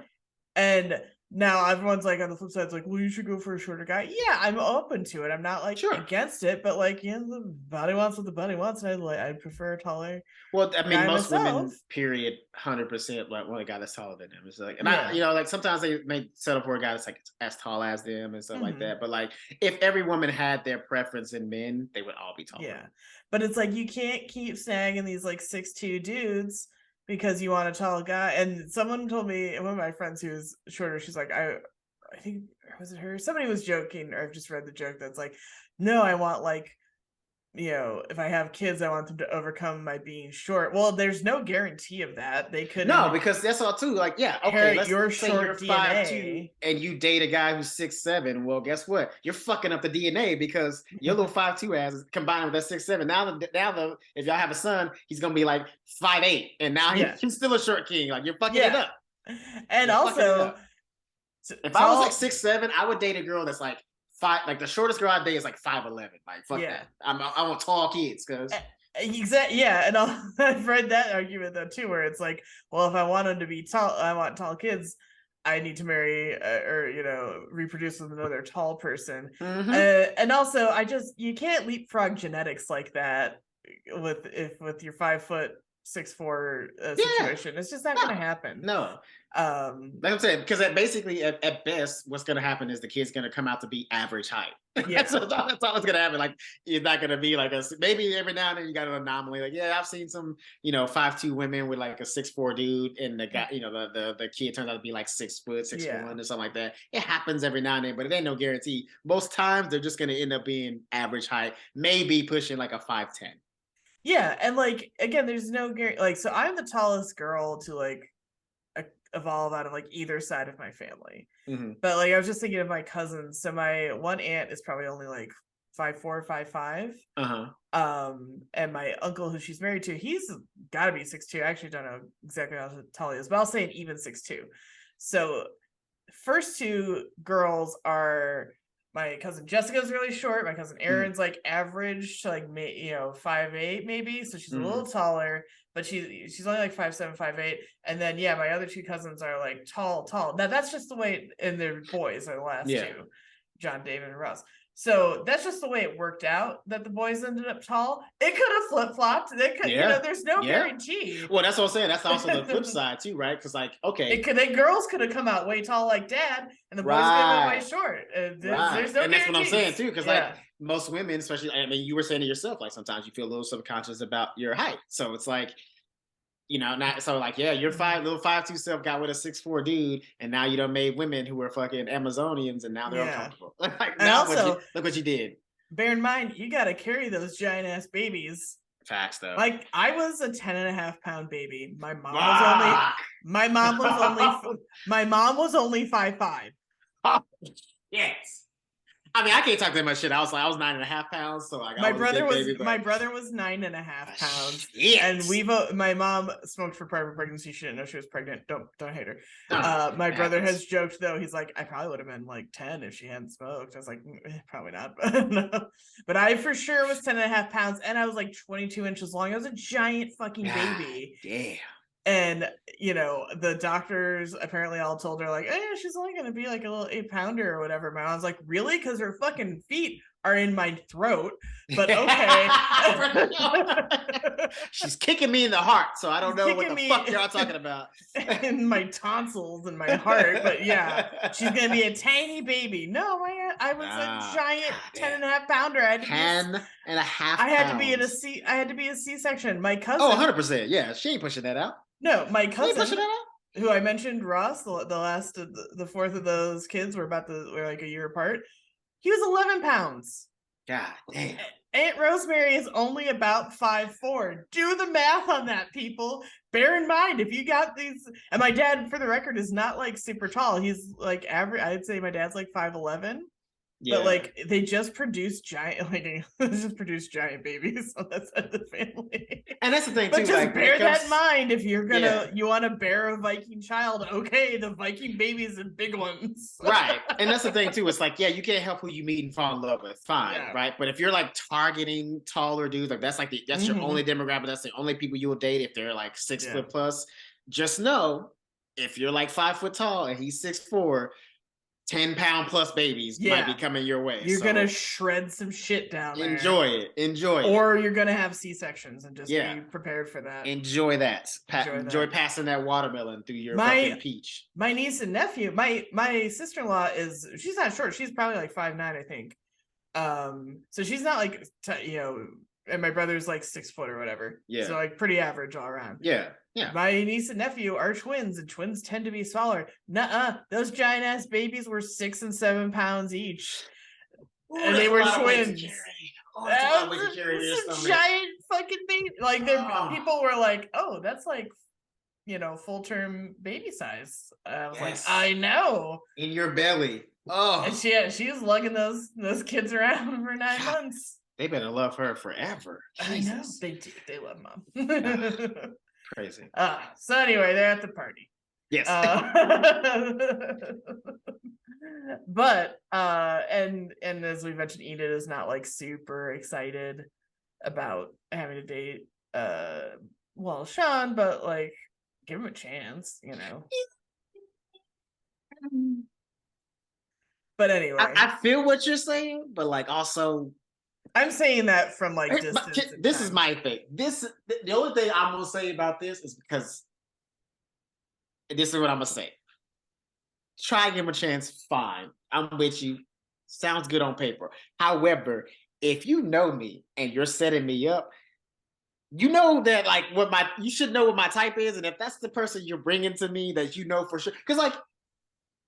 And now everyone's like on the flip side, it's like, well, you should go for a shorter guy. Yeah, I'm open to it. I'm not like against it, but like, the body wants what the body wants, and I prefer taller. Well, I mean, most women, period, 100% like want a guy that's taller than them. It's like, and I, like sometimes they may settle for a guy that's like as tall as them and stuff like that. But like, if every woman had their preference in men, they would all be taller. Yeah, but it's like you can't keep snagging these like 6'2" dudes because you want a tall guy. And someone told me, one of my friends who's shorter, she's like, I think, was it her? Somebody was joking, or I've just read the joke that's like, no, I want like, if I have kids, I want them to overcome my being short. Well, there's no guarantee of that. They could because that's all too. Like, okay, let's say you're 5'2" and you date a guy who's 6'7". Well, guess what? You're fucking up the DNA because your little 5'2" ass is combined with that 6'7". Now if y'all have a son, he's gonna be like 5'8", and now he's still a short king. Like, you're fucking it up. And you're also, if I was like 6'7", I would date a girl that's like 5, like the shortest girl I date is like 5'11". Like, fuck that. I want tall kids, cause exactly. Yeah, and I've read that argument though too, where it's like, well, if I want them to be tall, I want tall kids, I need to marry or reproduce with another tall person. And also, you can't leapfrog genetics like that with your 5 foot 6'4" situation. It's just not going to happen. No. Like I'm saying, because basically at best, what's going to happen is the kid's going to come out to be average height. Yeah. that's all that's going to happen. Like, it's not going to be like maybe every now and then you got an anomaly. Like, I've seen some 5'2" women with like a 6'4" dude, and the guy, the kid turns out to be like 6 foot, 6'1" or something like that. It happens every now and then, but it ain't no guarantee. Most times they're just going to end up being average height, maybe pushing like a 5'10". Yeah, and like, again, there's no guarantee. Like, so I'm the tallest girl to like evolve out of like either side of my family. But like, I was just thinking of my cousins. So my one aunt is probably only like 5'4", 5'5". And my uncle, who she's married to, he's got to be 6'2". I actually don't know exactly how tall he is, but I'll say an even 6'2". So first two girls are, my cousin Jessica's really short. My cousin Erin's like average to like 5'8" maybe, so she's a little taller, but she's only like 5'7", 5'8". And then my other two cousins are like tall. Now that's just the way, and they're boys are the last two, John, David, and Russ. So that's just the way it worked out, that the boys ended up tall. It could have flip-flopped. They could, there's no guarantee. Well, that's what I'm saying. That's also the flip side too, right? Because like, okay, girls could have come out way tall like dad, and the boys could have been way short. There's no and guarantees. That's what I'm saying too. Because like most women, especially, I mean, you were saying to yourself, like sometimes you feel a little subconscious about your height. So it's like, not so like, your little 5'2" self got with a 6'4" dude, and now you done made women who were fucking Amazonians, and now they're uncomfortable. Like, now look what you did. Bear in mind, you got to carry those giant ass babies Facts though. Like I was a 10.5 pound baby. My mom was only 5'5". Yes. I mean, I can't talk that much shit. I was 9.5 pounds, so like My I was a big baby, but... my brother was 9.5 pounds, yes. and my mom smoked for private pregnancy. She didn't know she was pregnant. Don't hate her. No, my brother has joked though. He's like, I probably would have been like 10 if she hadn't smoked. I was like, probably not, but no. But I for sure was 10.5 pounds, and I was like 22 inches long. I was a giant fucking baby. Yeah. And the doctors apparently all told her like, she's only gonna be like a little 8-pounder or whatever. My mom's like, really? Because her fucking feet are in my throat. But okay. She's kicking me in the heart, so I don't know what the fuck y'all talking about. In my tonsils and my heart. But yeah, she's gonna be a tiny baby. No, I was a giant 10.5 pounder. I had to be a C-section. My cousin. Oh, 100%. Yeah, she ain't pushing that out. No, my cousin, who I mentioned, Ross, the last of the fourth of those kids, we're like a year apart. He was 11 pounds. God damn. Aunt Rosemary is only about 5'4". Do the math on that, people. Bear in mind, if you got these, and my dad, for the record, is not like super tall. He's like average. I'd say my dad's like 5'11". Yeah. But like they just produce giant babies on that side of the family. And that's the thing too. But just bear that in mind if you're you want to bear a Viking child. Okay, the Viking babies and big ones. Right. And that's the thing too. It's like, you can't help who you meet and fall in love with. Fine, right? But if you're like targeting taller dudes, like that's your only demographic, that's the only people you will date if they're like 6 foot plus. Just know if you're like 5 foot tall and he's 6'4", 10-pound plus babies might be coming your way. You're gonna shred some shit down there. Enjoy it. Or you're gonna have C-sections and just be prepared for that. Enjoy that. Enjoy passing that watermelon through your fucking peach. My niece and nephew, my sister-in-law she's not short. She's probably like 5'9", I think. So she's not like and my brother's like 6 foot or whatever. Yeah. So like pretty average all around. Yeah. Yeah. My niece and nephew are twins, and twins tend to be smaller. Nuh-uh. Those giant ass babies were 6 and 7 pounds each. Ooh, and they were twins. It's a giant fucking baby. Like people were like, oh, that's like full term baby size. I was like, I know. In your belly. Oh. And she was lugging those kids around for 9 months. They better love her forever. Jesus. I know. They do. They love mom. Crazy. So anyway, they're at the party. Yes. But and as we mentioned, Enid is not like super excited about having to date Sean, but like give him a chance, But anyway, I feel what you're saying, but like also I'm saying that from like distance. This is my thing. The only thing I'm gonna say about this is because this is what I'm gonna say. Try and give him a chance. Fine, I'm with you. Sounds good on paper. However, if you know me and you're setting me up, you know that like you should know what my type is, and if that's the person you're bringing to me, that you know for sure, because like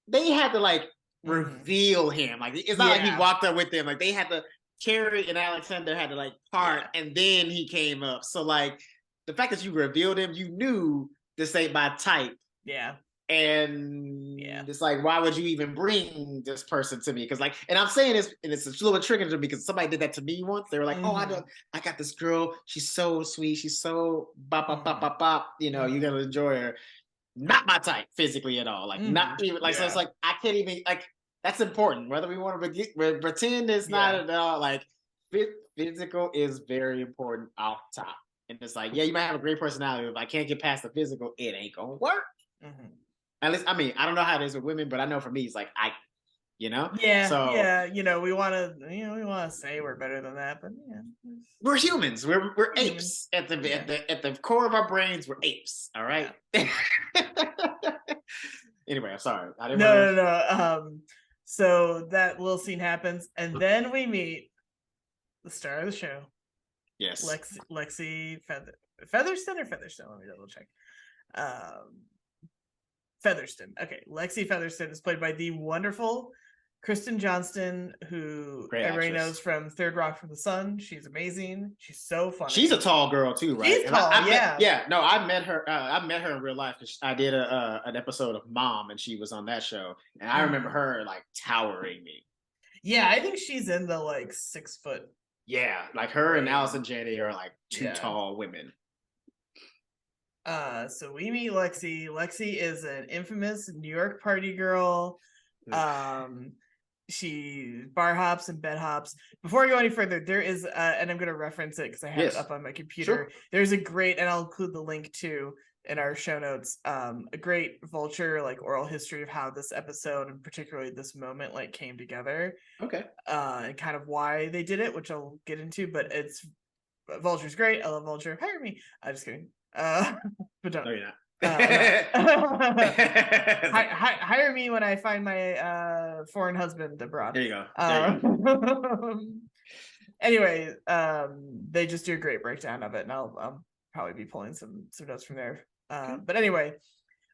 they had to like reveal him. Like it's not like he walked up with them. Like they had to. Carrie and Aleksander had to like part, and then he came up. So like the fact that you revealed him, you knew this ain't my type. Yeah. And it's like, why would you even bring this person to me? Because like, and I'm saying this, and it's a little bit triggering because somebody did that to me once. They were like, oh, I got this girl. She's so sweet. She's so bop, bop, bop, bop, bop. You're gonna enjoy her. Not my type physically at all. Like not even like, so it's like, I can't even like, that's important. Whether we want to pretend it's not at all, like physical is very important off top. And it's like, you might have a great personality, but if I can't get past the physical, it ain't gonna work. At least, I mean, I don't know how it is with women, but I know for me, it's like Yeah. So we want to say we're better than that, but we're humans. We're apes at the core of our brains. We're apes. All right. Anyway, I'm sorry. I didn't No. So that little scene happens, and then we meet the star of the show. Yes. Lexi Featherston or Featherstone? Let me double check. Featherston. Okay. Lexi Featherston is played by the wonderful Kristen Johnston, who Great everybody actress. knows from Third Rock from the Sun. She's amazing. She's so funny. She's a tall girl too, right? She's tall, yeah. No, I met her. I met her in real life because I did an episode of Mom, and she was on that show, and I remember her like towering me. Yeah, I think she's in the like 6 foot. Yeah, like her and Allison Janney are like two tall women. So we meet Lexi. Lexi is an infamous New York party girl. She bar hops and bed hops. Before I go any further, there is and I'm going to reference it because I have it up on my computer. Sure. There's a great, and I'll include the link too in our show notes, a great Vulture like oral history of how this episode and particularly this moment like came together. Okay. And kind of why they did it, which I'll get into, but it's Vulture's great. I love Vulture. Hire me. I'm just kidding. But don't. No, you're not. Hire me when I find my foreign husband abroad. There you go. Anyway, they just do a great breakdown of it, and I'll probably be pulling some notes from there. But anyway,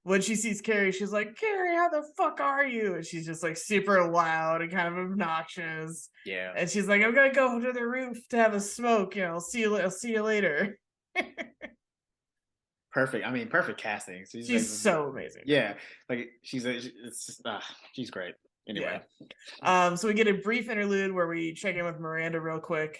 when she sees Carrie, she's like, "Carrie, how the fuck are you?" And she's just like super loud and kind of obnoxious. Yeah. And she's like, "I'm gonna go to the roof to have a smoke. You know, I'll see you later." Perfect. I mean, perfect casting. She's like, so amazing. Yeah, like she's great. Anyway, so we get a brief interlude where we check in with Miranda real quick,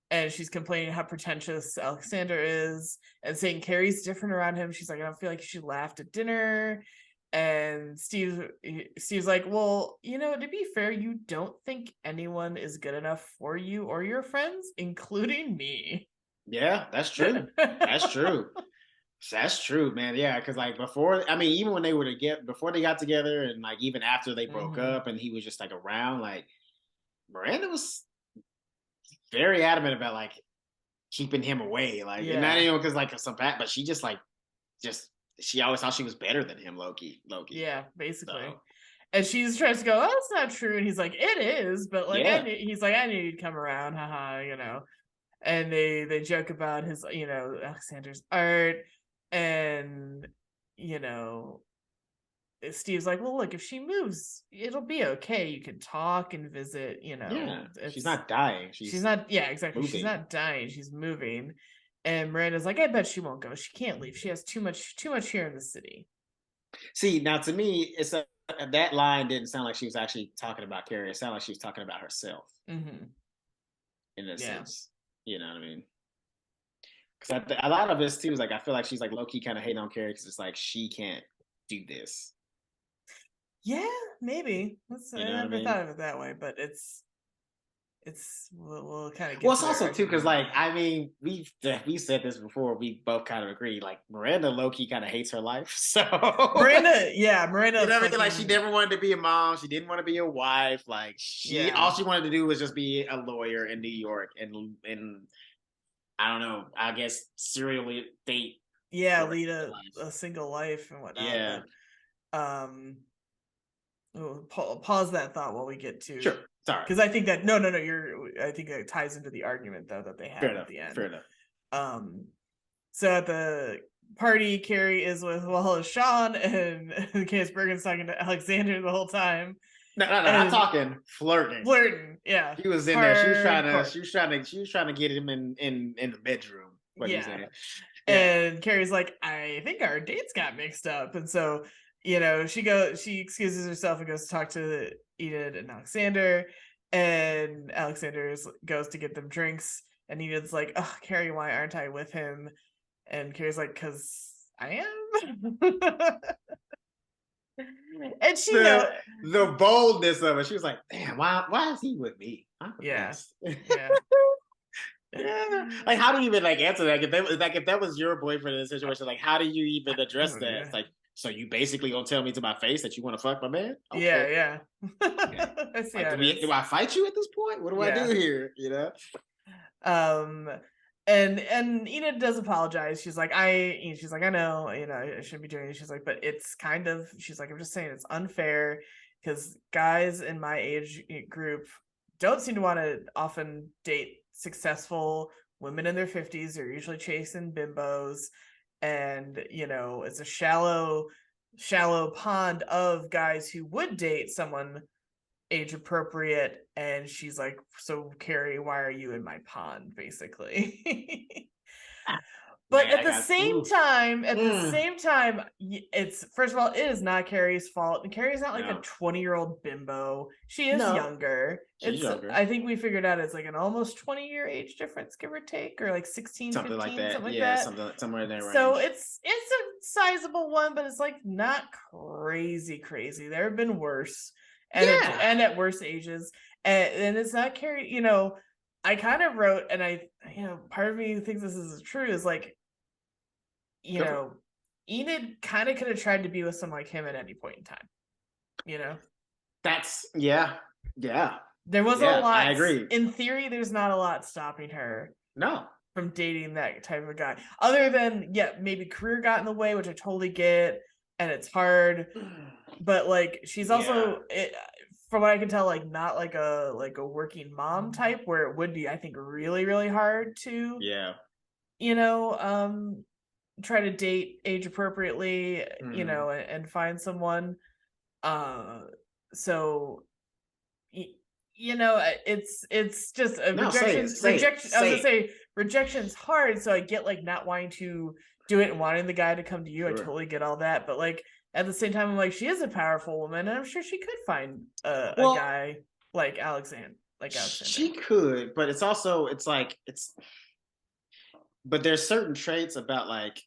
and she's complaining how pretentious Aleksander is and saying Carrie's different around him. She's like, "I don't feel like she laughed at dinner." And Steve's like, "Well, you know, to be fair, you don't think anyone is good enough for you or your friends, including me." Yeah, that's true. That's true. That's true, man. Yeah, because like before, I mean, even when they were before they got together, and like even after they broke up, and he was just like around, like Miranda was very adamant about like keeping him away, like not even because like some bad, but she just she always thought she was better than him, Loki. Yeah, basically. So. And she's trying to go, "Oh, that's not true," and he's like, "It is," but like he's like, "I knew you'd come around, haha," you know. And they joke about his, you know, Aleksander's art. And, you know, Steve's like, "Well, look, if she moves, it'll be okay. You can talk and visit, you know." Yeah, she's not dying. She's not, exactly. Moving. She's not dying. She's moving. And Miranda's like, "I bet she won't go. She can't leave. She has too much here in the city." See, now to me, it's that line didn't sound like she was actually talking about Carrie. It sounded like she was talking about herself. Mm-hmm. In a sense. You know what I mean? Because a lot of this too is like I feel like she's like low key kind of hating on Carrie because it's like she can't do this. Yeah, maybe. I never thought of it that way, but it's we'll kind of get. Well, it's also too because like I mean we said this before. We both kind of agree. Like Miranda low key kind of hates her life. So Miranda. You know what I mean? Like she never wanted to be a mom. She didn't want to be a wife. Like all she wanted to do was just be a lawyer in New York and I don't know. I guess serially date. Yeah, lead a single life and whatnot. Yeah. But, pause that thought while we get to. Sure. Sorry. Because I think that no. I think that ties into the argument though that they have at the end. Fair enough. So at the party, Carrie is with Sean, and Candice Bergen's talking to Aleksander the whole time. No, I'm talking flirting. Yeah. She was in there. She was trying to get him in the bedroom. And Carrie's like, "I think our dates got mixed up." And so, you know, she excuses herself and goes to talk to Enid and Aleksander. And Aleksander goes to get them drinks. And Enid's like, "Oh, Carrie, why aren't I with him?" And Carrie's like, "'Cause I am." And she the boldness of it. She was like, "Damn, why is he with me?" Yeah. Like, how do you even like answer that? If that was your boyfriend in this situation, like, how do you even address that? It's like, so you basically gonna tell me to my face that you want to fuck my man? Okay. Yeah. I see. Like, do I fight you at this point? What do I do here? You know. And Enid does apologize. She's like, I know, you know, I shouldn't be doing it. She's like, but it's kind of, she's like, I'm just saying it's unfair because guys in my age group don't seem to want to often date successful women in their 50s. They're usually chasing bimbos, and you know, it's a shallow pond of guys who would date someone age appropriate, and she's like, so Carrie, why are you in my pond, basically. But Man, at the same time, it's, first of all, it is not Carrie's fault. And Carrie's not like a 20-year-old bimbo. She is younger. She's younger. I think we figured out it's like an almost 20-year age difference, give or take, or like 16, something 15, like that. Something like yeah, that. somewhere in there. So it's a sizable one, but it's like not crazy. There have been worse, and and at worse ages, and it's not Carrie. You know, I kind of wrote, and part of me thinks this is true, is like, you know, Enid kind of could have tried to be with someone like him at any point in time. You know, that's yeah. There wasn't a lot. I agree. In theory, there's not a lot stopping her. No. From dating that type of guy, other than maybe career got in the way, which I totally get, and it's hard. But like, she's also, from what I can tell, like not like a working mom type, where it would be, I think, really, really hard to, try to date age appropriately, and find someone. So, it's just a rejection. I was gonna say rejection's hard, so I get like not wanting to do it and wanting the guy to come to you. Sure. I totally get all that, but like at the same time, I'm like, she is a powerful woman, and I'm sure she could find a guy like Alexander. She could, but it's also but there's certain traits about like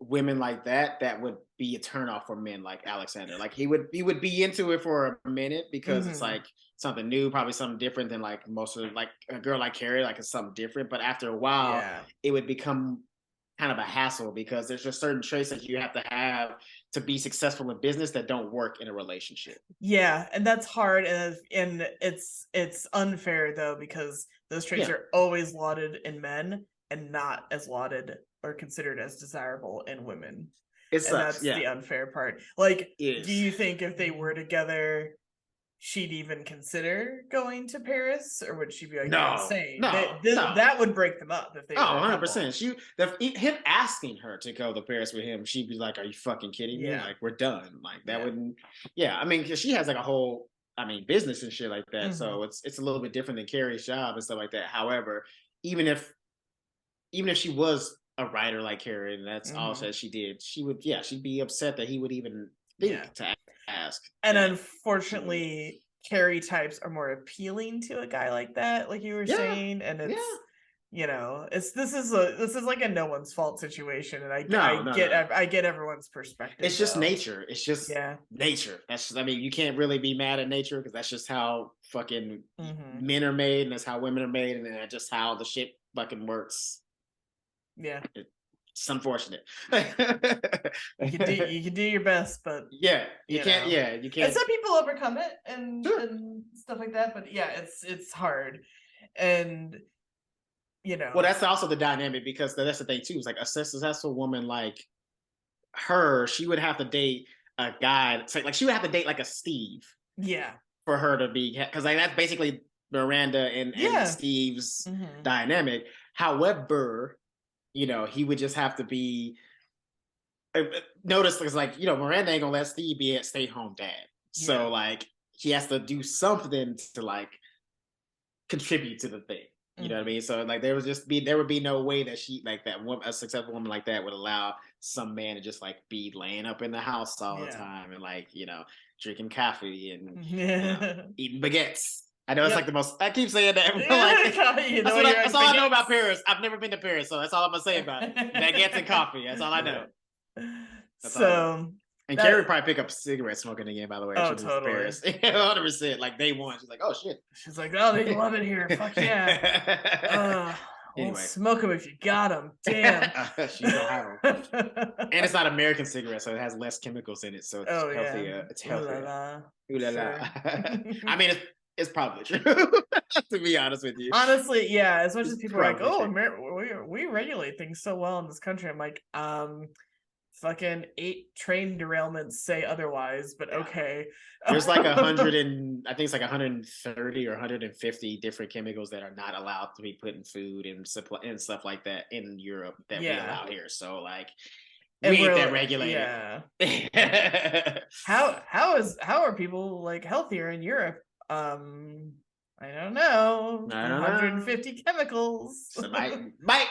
women like that would be a turnoff for men like Aleksander. Like he would be into it for a minute because it's like something new, probably something different than like most of like a girl like Carrie, like it's something different. But after a while, it would become kind of a hassle because there's just certain traits that you have to have to be successful in business that don't work in a relationship. Yeah, and that's hard, and it's unfair though, because those traits are always lauded in men and not as lauded or considered as desirable in women. That's the unfair part. Like, do you think if they were together, she'd even consider going to Paris, or would she be like, insane? No, that would break them up if they were 100%. Him asking her to go to Paris with him, she'd be like, are you fucking kidding me? Like, we're done. Like, that wouldn't, I mean, because she has like a whole, business and shit like that. So it's a little bit different than Carrie's job and stuff like that. However, even if she was a writer like Carrie, and that's all that she did, she'd be upset that he would even think to ask. And unfortunately, Carrie types are more appealing to a guy like that, like you were saying, and it's this is like a no one's fault situation, and I get everyone's perspective. It's just nature. It's just nature. That's you can't really be mad at nature because that's just how fucking men are made, and that's how women are made, and that's just how the shit fucking works. Yeah, it's unfortunate. You can do your best, but you can't. You can't. And some people overcome it and stuff like that. But it's hard, and Well, that's also the dynamic, because that's the thing too. It's like a successful woman like her, she would have to date a guy. Like she would have to date like a Steve. Yeah. For her to be, because like that's basically Miranda and Steve's dynamic. However, he would just have to be. Notice, because like Miranda ain't gonna let Steve be a stay-home dad, so like he has to do something to like contribute to the thing. You know what I mean? So like there would be no way that she, like that woman, a successful woman like that, would allow some man to just like be laying up in the house all the time and like drinking coffee and eating baguettes. I know it's like the most. I keep saying that. Like, that's all I know about Paris. I've never been to Paris, so that's all I'm gonna say about it. Baguettes and coffee. That's all I know. And Carrie probably pick up cigarette smoking again. By the way, oh totally, 100%. Like day one, she's like, "Oh shit." She's like, "Oh, they love it here. Fuck yeah." Anyway, smoke them if you got them. Damn. She don't have them. And it's not American cigarette, so it has less chemicals in it, so it's healthier. It's healthier. Ooh la la. I mean, it's probably true. To be honest with you. Honestly, yeah. As much as people are like, "Oh, we regulate things so well in this country," I'm like, fucking 8 train derailments say otherwise, but okay. There's like 100 and I think it's like 130 or 150 different chemicals that are not allowed to be put in food and stuff like that in Europe that we allow here. So like, we ain't that regulated. Yeah. How how are people like healthier in Europe? I don't know. I don't 150 know. chemicals. So might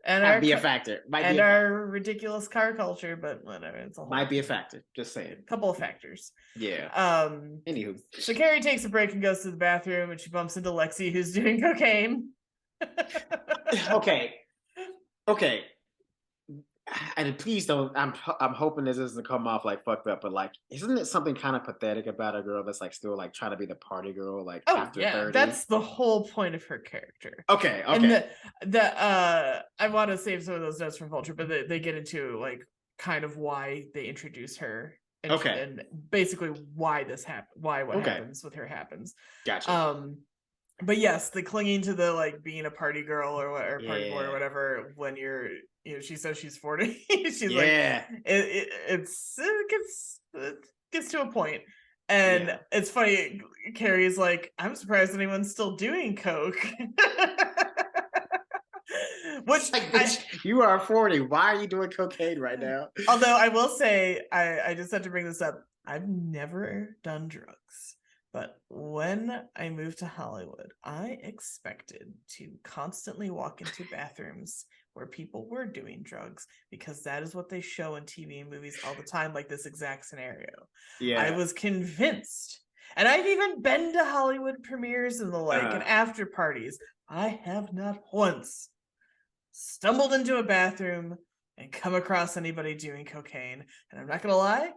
and be a factor. And our ridiculous car culture, but whatever. It's a whole might be a factor. Just saying. A couple of factors. Yeah. Anywho. So Carrie takes a break and goes to the bathroom, and she bumps into Lexi, who's doing cocaine. Okay. And please don't. I'm hoping this doesn't come off like fucked up, but like, isn't it something kind of pathetic about a girl that's like still like trying to be the party girl, like after 30? That's the whole point of her character. Okay. And I want to save some of those notes from Vulture, but they get into like kind of why they introduce her. And basically why this happened, what happens with her happens. Gotcha. But yes, the clinging to the like being a party girl or party boy or whatever when you're, she says she's 40. She's like, it gets to a point. And it's funny, Carrie's like, I'm surprised anyone's still doing coke. Which you are 40. Why are you doing cocaine right now? Although I will say, I just had to bring this up. I've never done drugs, but when I moved to Hollywood, I expected to constantly walk into bathrooms where people were doing drugs because that is what they show in TV and movies all the time, like this exact scenario. Yeah, I was convinced, and I've even been to Hollywood premieres and the like, and after parties. I have not once stumbled into a bathroom and come across anybody doing cocaine, and I'm not gonna lie,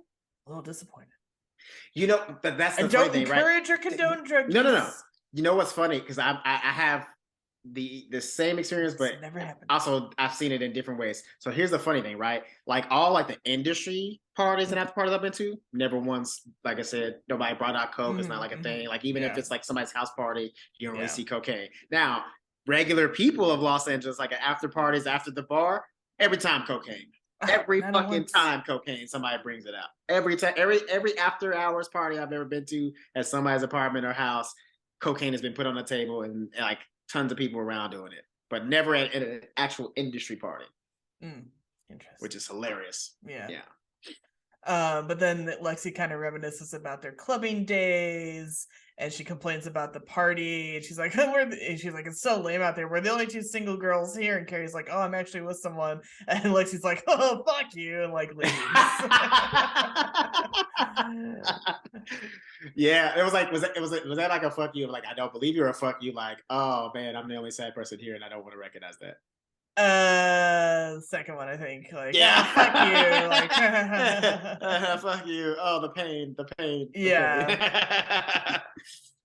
a little disappointed. But that's the funny thing, right? Don't encourage or condone drug use. No. You know what's funny? Because I have the same experience, but it's never happened. Also I've seen it in different ways. So here's the funny thing, right? Like all like the industry parties and after parties I've been to, never once, like I said, nobody brought out coke. It's not like a thing. Like even if it's like somebody's house party, you don't really see cocaine. Now, regular people of Los Angeles, like after parties, after the bar, every time cocaine. Every fucking time cocaine, somebody brings it out. Every time, every after hours party I've ever been to at somebody's apartment or house, cocaine has been put on the table and like tons of people around doing it, but never at an actual industry party. Interesting. Which is hilarious. Yeah. But then Lexi kind of reminisces about their clubbing days, and she complains about the party. And she's like, she's like, it's so lame out there. We're the only two single girls here. And Carrie's like, oh, I'm actually with someone. And Lexi's like, oh, fuck you, and like leaves. Yeah, it was like, was that like a fuck you? Like, I don't believe you're a fuck you. Like, oh man, I'm the only sad person here, and I don't want to recognize that. Second one, I think. Like, fuck you. Like, fuck you. Oh, the pain. Yeah.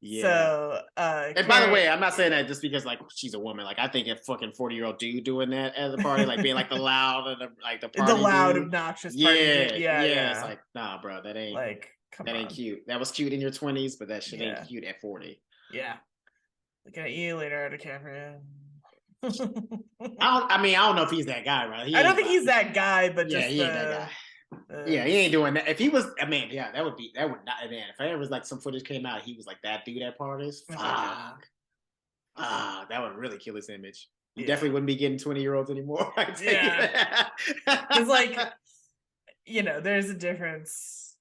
Yeah. So, and by the way, I'm not saying that just because like she's a woman. Like, I think a fucking 40-year-old dude doing that at the party, like being like the loud and the party loud, dude. obnoxious party dude. Yeah. It's like, nah, bro, that ain't like, come that on. Ain't cute. That was cute in your 20s, but that shit ain't cute at 40. Yeah. Looking at you later, DiCaprio. I don't know if he's that guy, right? I don't think he's that guy, but he ain't that guy. He ain't doing that. If he was, that would not, man. If there was like some footage came out, he was like that dude at parties. Fuck. That would really kill his image. He definitely wouldn't be getting 20-year-olds anymore. It's like, there's a difference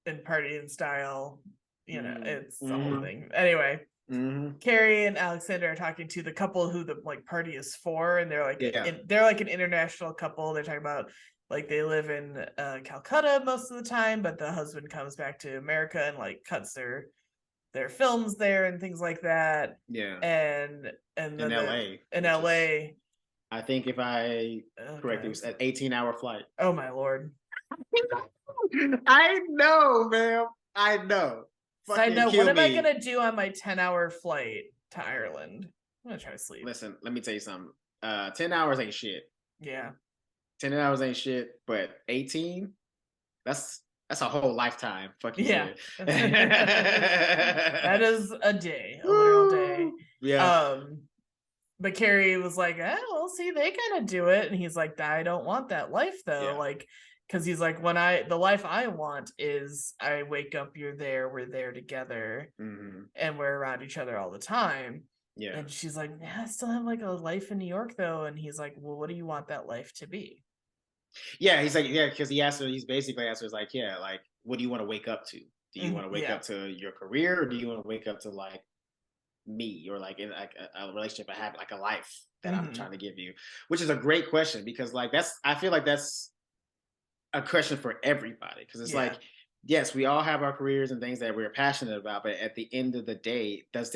in partying style. It's the whole thing. Anyway. Carrie and Aleksander are talking to the couple who the like party is for, and they're like they're like an international couple. They're talking about like they live in Calcutta most of the time, but the husband comes back to America and like cuts their films there and things like that. Yeah, and in LA. In LA, I think if I correct, it was an 18-hour flight. Oh my lord! I know, man. I know. Side note, what am I gonna do on my 10-hour flight to Ireland? I'm gonna try to sleep. Listen, let me tell you something. 10 hours ain't shit. Yeah. 10 hours ain't shit, but 18, that's a whole lifetime. Fucking that is a day, a literal day. Yeah. But Carrie was like, well, see, they kind of do it, and he's like, I don't want that life though. Like, because he's like, the life I want is I wake up, you're there, we're there together, and we're around each other all the time. Yeah. And she's like, I still have like a life in New York though. And he's like, well, what do you want that life to be? Yeah, he's like, yeah, because he asked her, he's basically asked her, like, yeah, like, what do you want to wake up to? Do you want to wake up to your career, or do you want to wake up to like me, or like in like a relationship I have, like a life that I'm trying to give you? Which is a great question, because like I feel like that's a question for everybody, because it's like, yes, we all have our careers and things that we're passionate about, but at the end of the day, is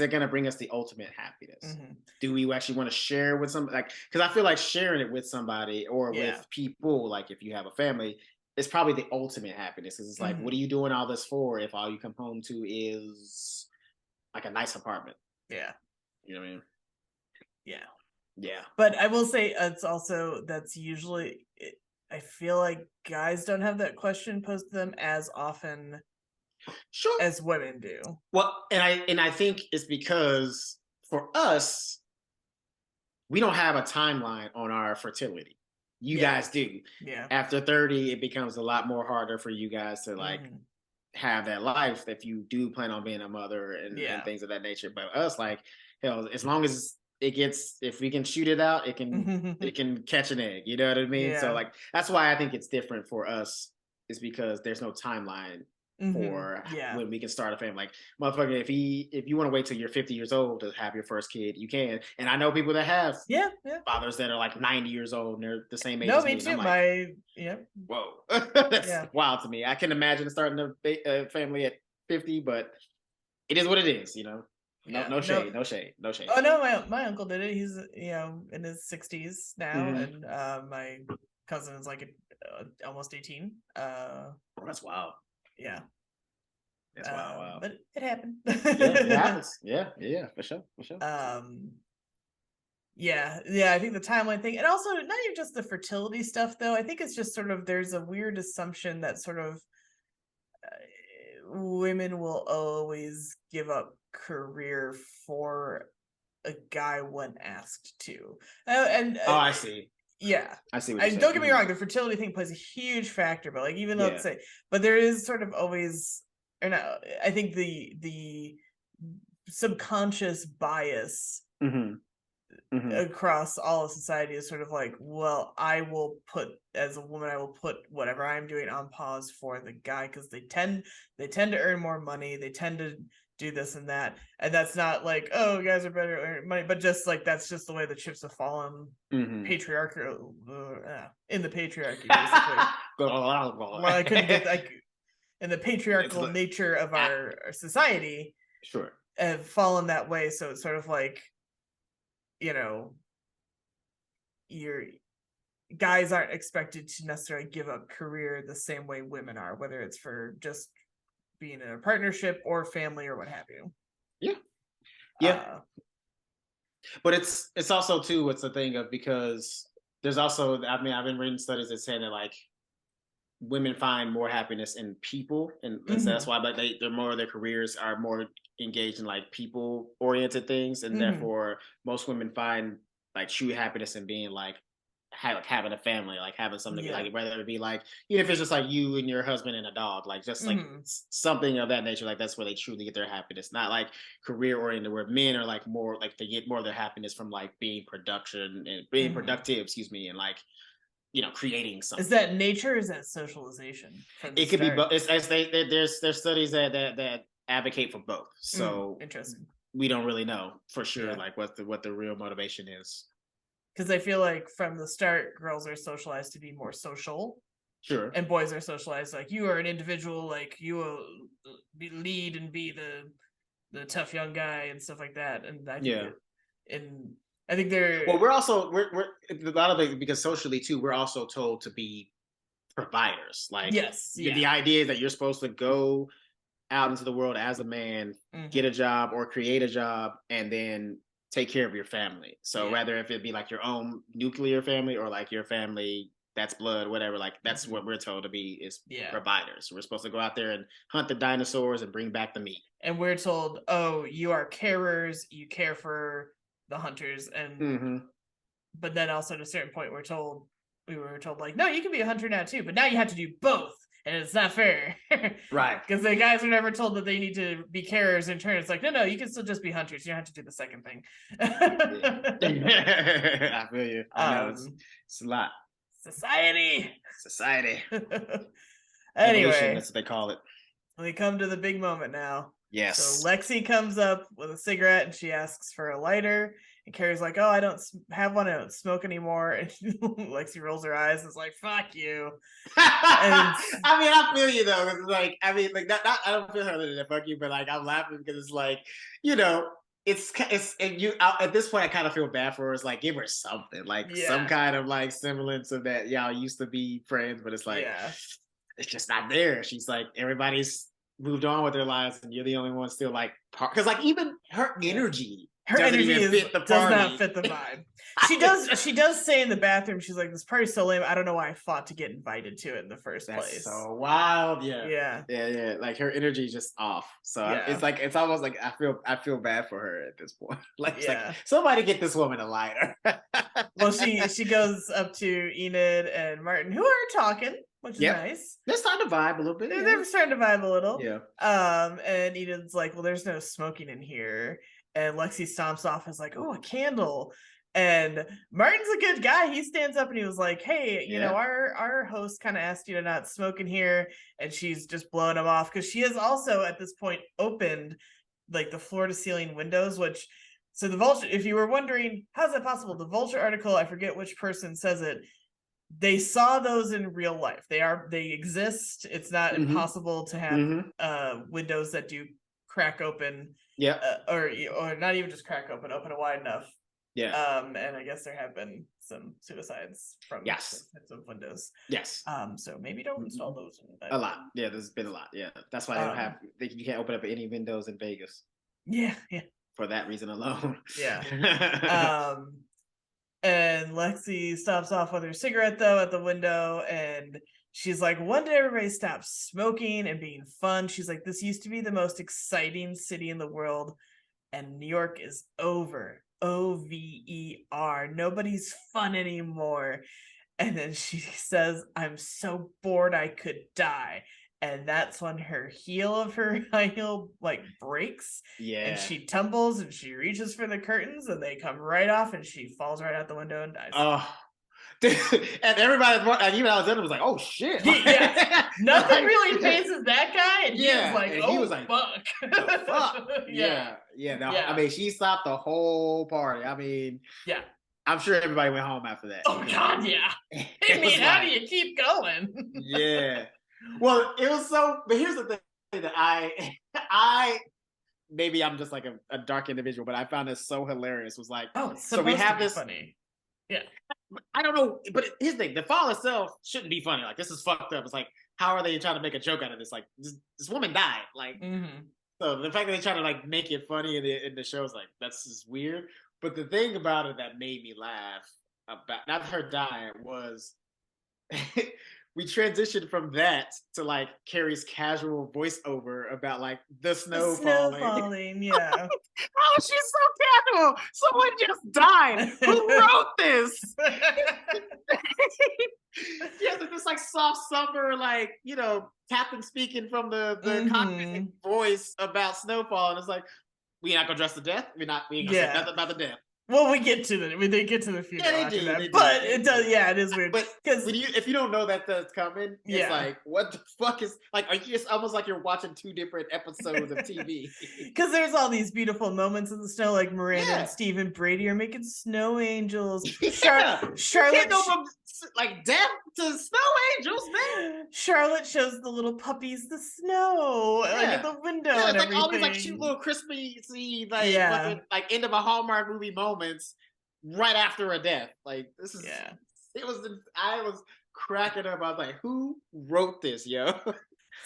it going to bring us the ultimate happiness? Do we actually want to share with somebody? Like, because I feel like sharing it with somebody or with people, like if you have a family, it's probably the ultimate happiness. Because it's like, what are you doing all this for if all you come home to is like a nice apartment? Yeah. You know what I mean? Yeah. Yeah. But I will say it's also, that's usually, I feel like guys don't have that question posed to them as often as women do. Well, and I think it's because for us, we don't have a timeline on our fertility. You guys do. Yeah. After 30, it becomes a lot more harder for you guys to like have that life if you do plan on being a mother and things of that nature. But us, like, hell, as long as it gets, if we can shoot it out, it can catch an egg. You know what I mean? So like, that's why I think it's different for us, is because there's no timeline for when we can start a family. Like, motherfucker, if you want to wait till you're 50 years old to have your first kid, you can. And I know people that have fathers that are like 90 years old and they're the same age as me. Me too. Like, whoa, that's wild to me. I can imagine starting a family at 50, but it is what it is, you know. No shade. Oh no, my uncle did it. He's in his 60s now, and my cousin is like almost 18. That's wild. Yeah. That's wild. But it happened. It happens. Yeah, for sure. Yeah, I think the timeline thing, and also not even just the fertility stuff, though. I think it's just sort of, there's a weird assumption that sort of women will always give up career for a guy when asked to. I see. Yeah, I see. What you're don't get me wrong. The fertility thing plays a huge factor, but like, even though but there is sort of always, or no, I think the subconscious bias across all of society is sort of like, well, I will put, as a woman, I will put whatever I'm doing on pause for the guy, because they tend to earn more money, they tend to do this and that, and that's not like, oh, guys are better at earning money, but just like, that's just the way the chips have fallen, patriarchal in the patriarchy, basically. Well, I couldn't get like, in the patriarchal nature of our society, have fallen that way. So it's sort of like, your guys aren't expected to necessarily give up career the same way women are, whether it's for just being in a partnership or family or what have you. But it's also too, it's a thing of, because there's also, I mean, I've been reading studies that say that like women find more happiness in people, and that's why, but they're more of their careers are more engaged in like people oriented things, and therefore most women find like true happiness in being like having a family, like having something to be like, whether it be like, even if it's just like you and your husband and a dog, like just like something of that nature, like that's where they truly get their happiness, not like career oriented, where men are like more like, they get more of their happiness from like being productive, excuse me, and like, creating something. Is that nature, or is that socialization? It could be both. There's studies that advocate for both. So interesting. We don't really know for sure, like what the real motivation is. Because I feel like from the start, girls are socialized to be more social. Sure. And boys are socialized like, you are an individual, like you will lead and be the tough young guy and stuff like that. And I think I think they're, well, we're a lot of it, because socially too, we're also told to be providers. Like, the idea is that you're supposed to go out into the world as a man, get a job or create a job, and then take care of your family. So whether if it be like your own nuclear family or like your family that's blood, whatever, like that's what we're told to be, is providers. We're supposed to go out there and hunt the dinosaurs and bring back the meat. And we're told, oh, you are carers, you care for the hunters, and but then also at a certain point we were told like, no, you can be a hunter now too, but now you have to do both, and it's not fair. Right. Because the guys are never told that they need to be carers in turn. It's like, no, you can still just be hunters, you don't have to do the second thing. I feel you. I know, it's a lot. Society. Evolution, Anyway, that's what they call it. we come to the big moment now. Yes. So Lexi comes up with a cigarette and she asks for a lighter. And Carrie's like, "Oh, I don't have one. I don't smoke anymore." And Lexi rolls her eyes and is like, "Fuck you." I mean, I feel you though. It's like, I mean, like that. I don't feel her than fuck you, but like I'm laughing because it's like, you know, it's and you at this point I kind of feel bad for her. It's like give her something, like some kind of like semblance of that y'all used to be friends, but it's like it's just not there. She's like everybody's moved on with their lives, and you're the only one still like because like even her energy. Her energy does not fit the vibe. She does say in the bathroom, she's like, "This party's so lame. I don't know why I fought to get invited to it in the first place." So wild, yeah. Like her energy is just off. So it's like it's almost like I feel bad for her at this point. It's like somebody get this woman a lighter. Well, she goes up to Enid and Martin, who are talking, which is nice. They're starting to vibe a little bit. They're starting to vibe a little. Yeah. And Enid's like, "Well, there's no smoking in here." And Lexi stomps off and is like, "Oh, a candle." And Martin's a good guy. He stands up and he was like, "Hey, you know, our host kind of asked you to not smoke in here." And she's just blowing him off because she has also at this point opened like the floor to ceiling windows, which so the Vulture, if you were wondering, how's that possible? The Vulture article, I forget which person says it. They saw those in real life. They exist. It's not impossible to have windows that do crack open. Or not even just crack open it wide enough. And I guess there have been some suicides from types of windows. So maybe don't install those a lot. Yeah, there's been a lot. Yeah. That's why they don't have you can't open up any windows in Vegas. Yeah. For that reason alone. And Lexi stops off with her cigarette though at the window and she's like, "When did everybody stop smoking and being fun?" She's like, "This used to be the most exciting city in the world, and New York is over. OVER. Nobody's fun anymore." And then she says, "I'm so bored I could die." And that's when her heel of her high heel like breaks. And she tumbles and she reaches for the curtains and they come right off and she falls right out the window and dies. And everybody, and even Alexander was like, "Oh shit!" Nothing really phases that guy, and he was like, "Fuck!" I mean, she stopped the whole party. I mean, I'm sure everybody went home after that. Oh God, yeah. I mean, how do you keep going? Well, it was so. But here's the thing that I maybe I'm just like a dark individual, but I found this so hilarious. Was like, so we have this funny. I don't know, but here's the thing: the fall itself shouldn't be funny. Like this is fucked up. It's like, how are they trying to make a joke out of this? Like this woman died. Like, so the fact that they try to like make it funny in the show is like that's just weird. But the thing about it that made me laugh about not her dying was we transitioned from that to like Carrie's casual voiceover about like the snow falling. Yeah. Oh, she's so casual. Someone just died. Who wrote this? This like soft summer, like, you know, Captain speaking from the cockpit voice about snowfall, and it's like, we not gonna address the death. We ain't gonna say nothing about the death. Well, they get to the funeral after that, but it does. Yeah, it is weird. But because if you don't know that that's coming, it's like, what the fuck is like? Are you? It's almost like you're watching two different episodes of TV. Because there's all these beautiful moments in the snow, like Miranda and Steve and Brady are making snow angels. Charlotte can't go from like death to snow angels, man. Charlotte shows the little puppies the snow, like at the window, and like everything. All these like cute little crispy, like like end of a Hallmark movie moments right after a death. Like this is it was. I was cracking up. I was like, who wrote this, yo?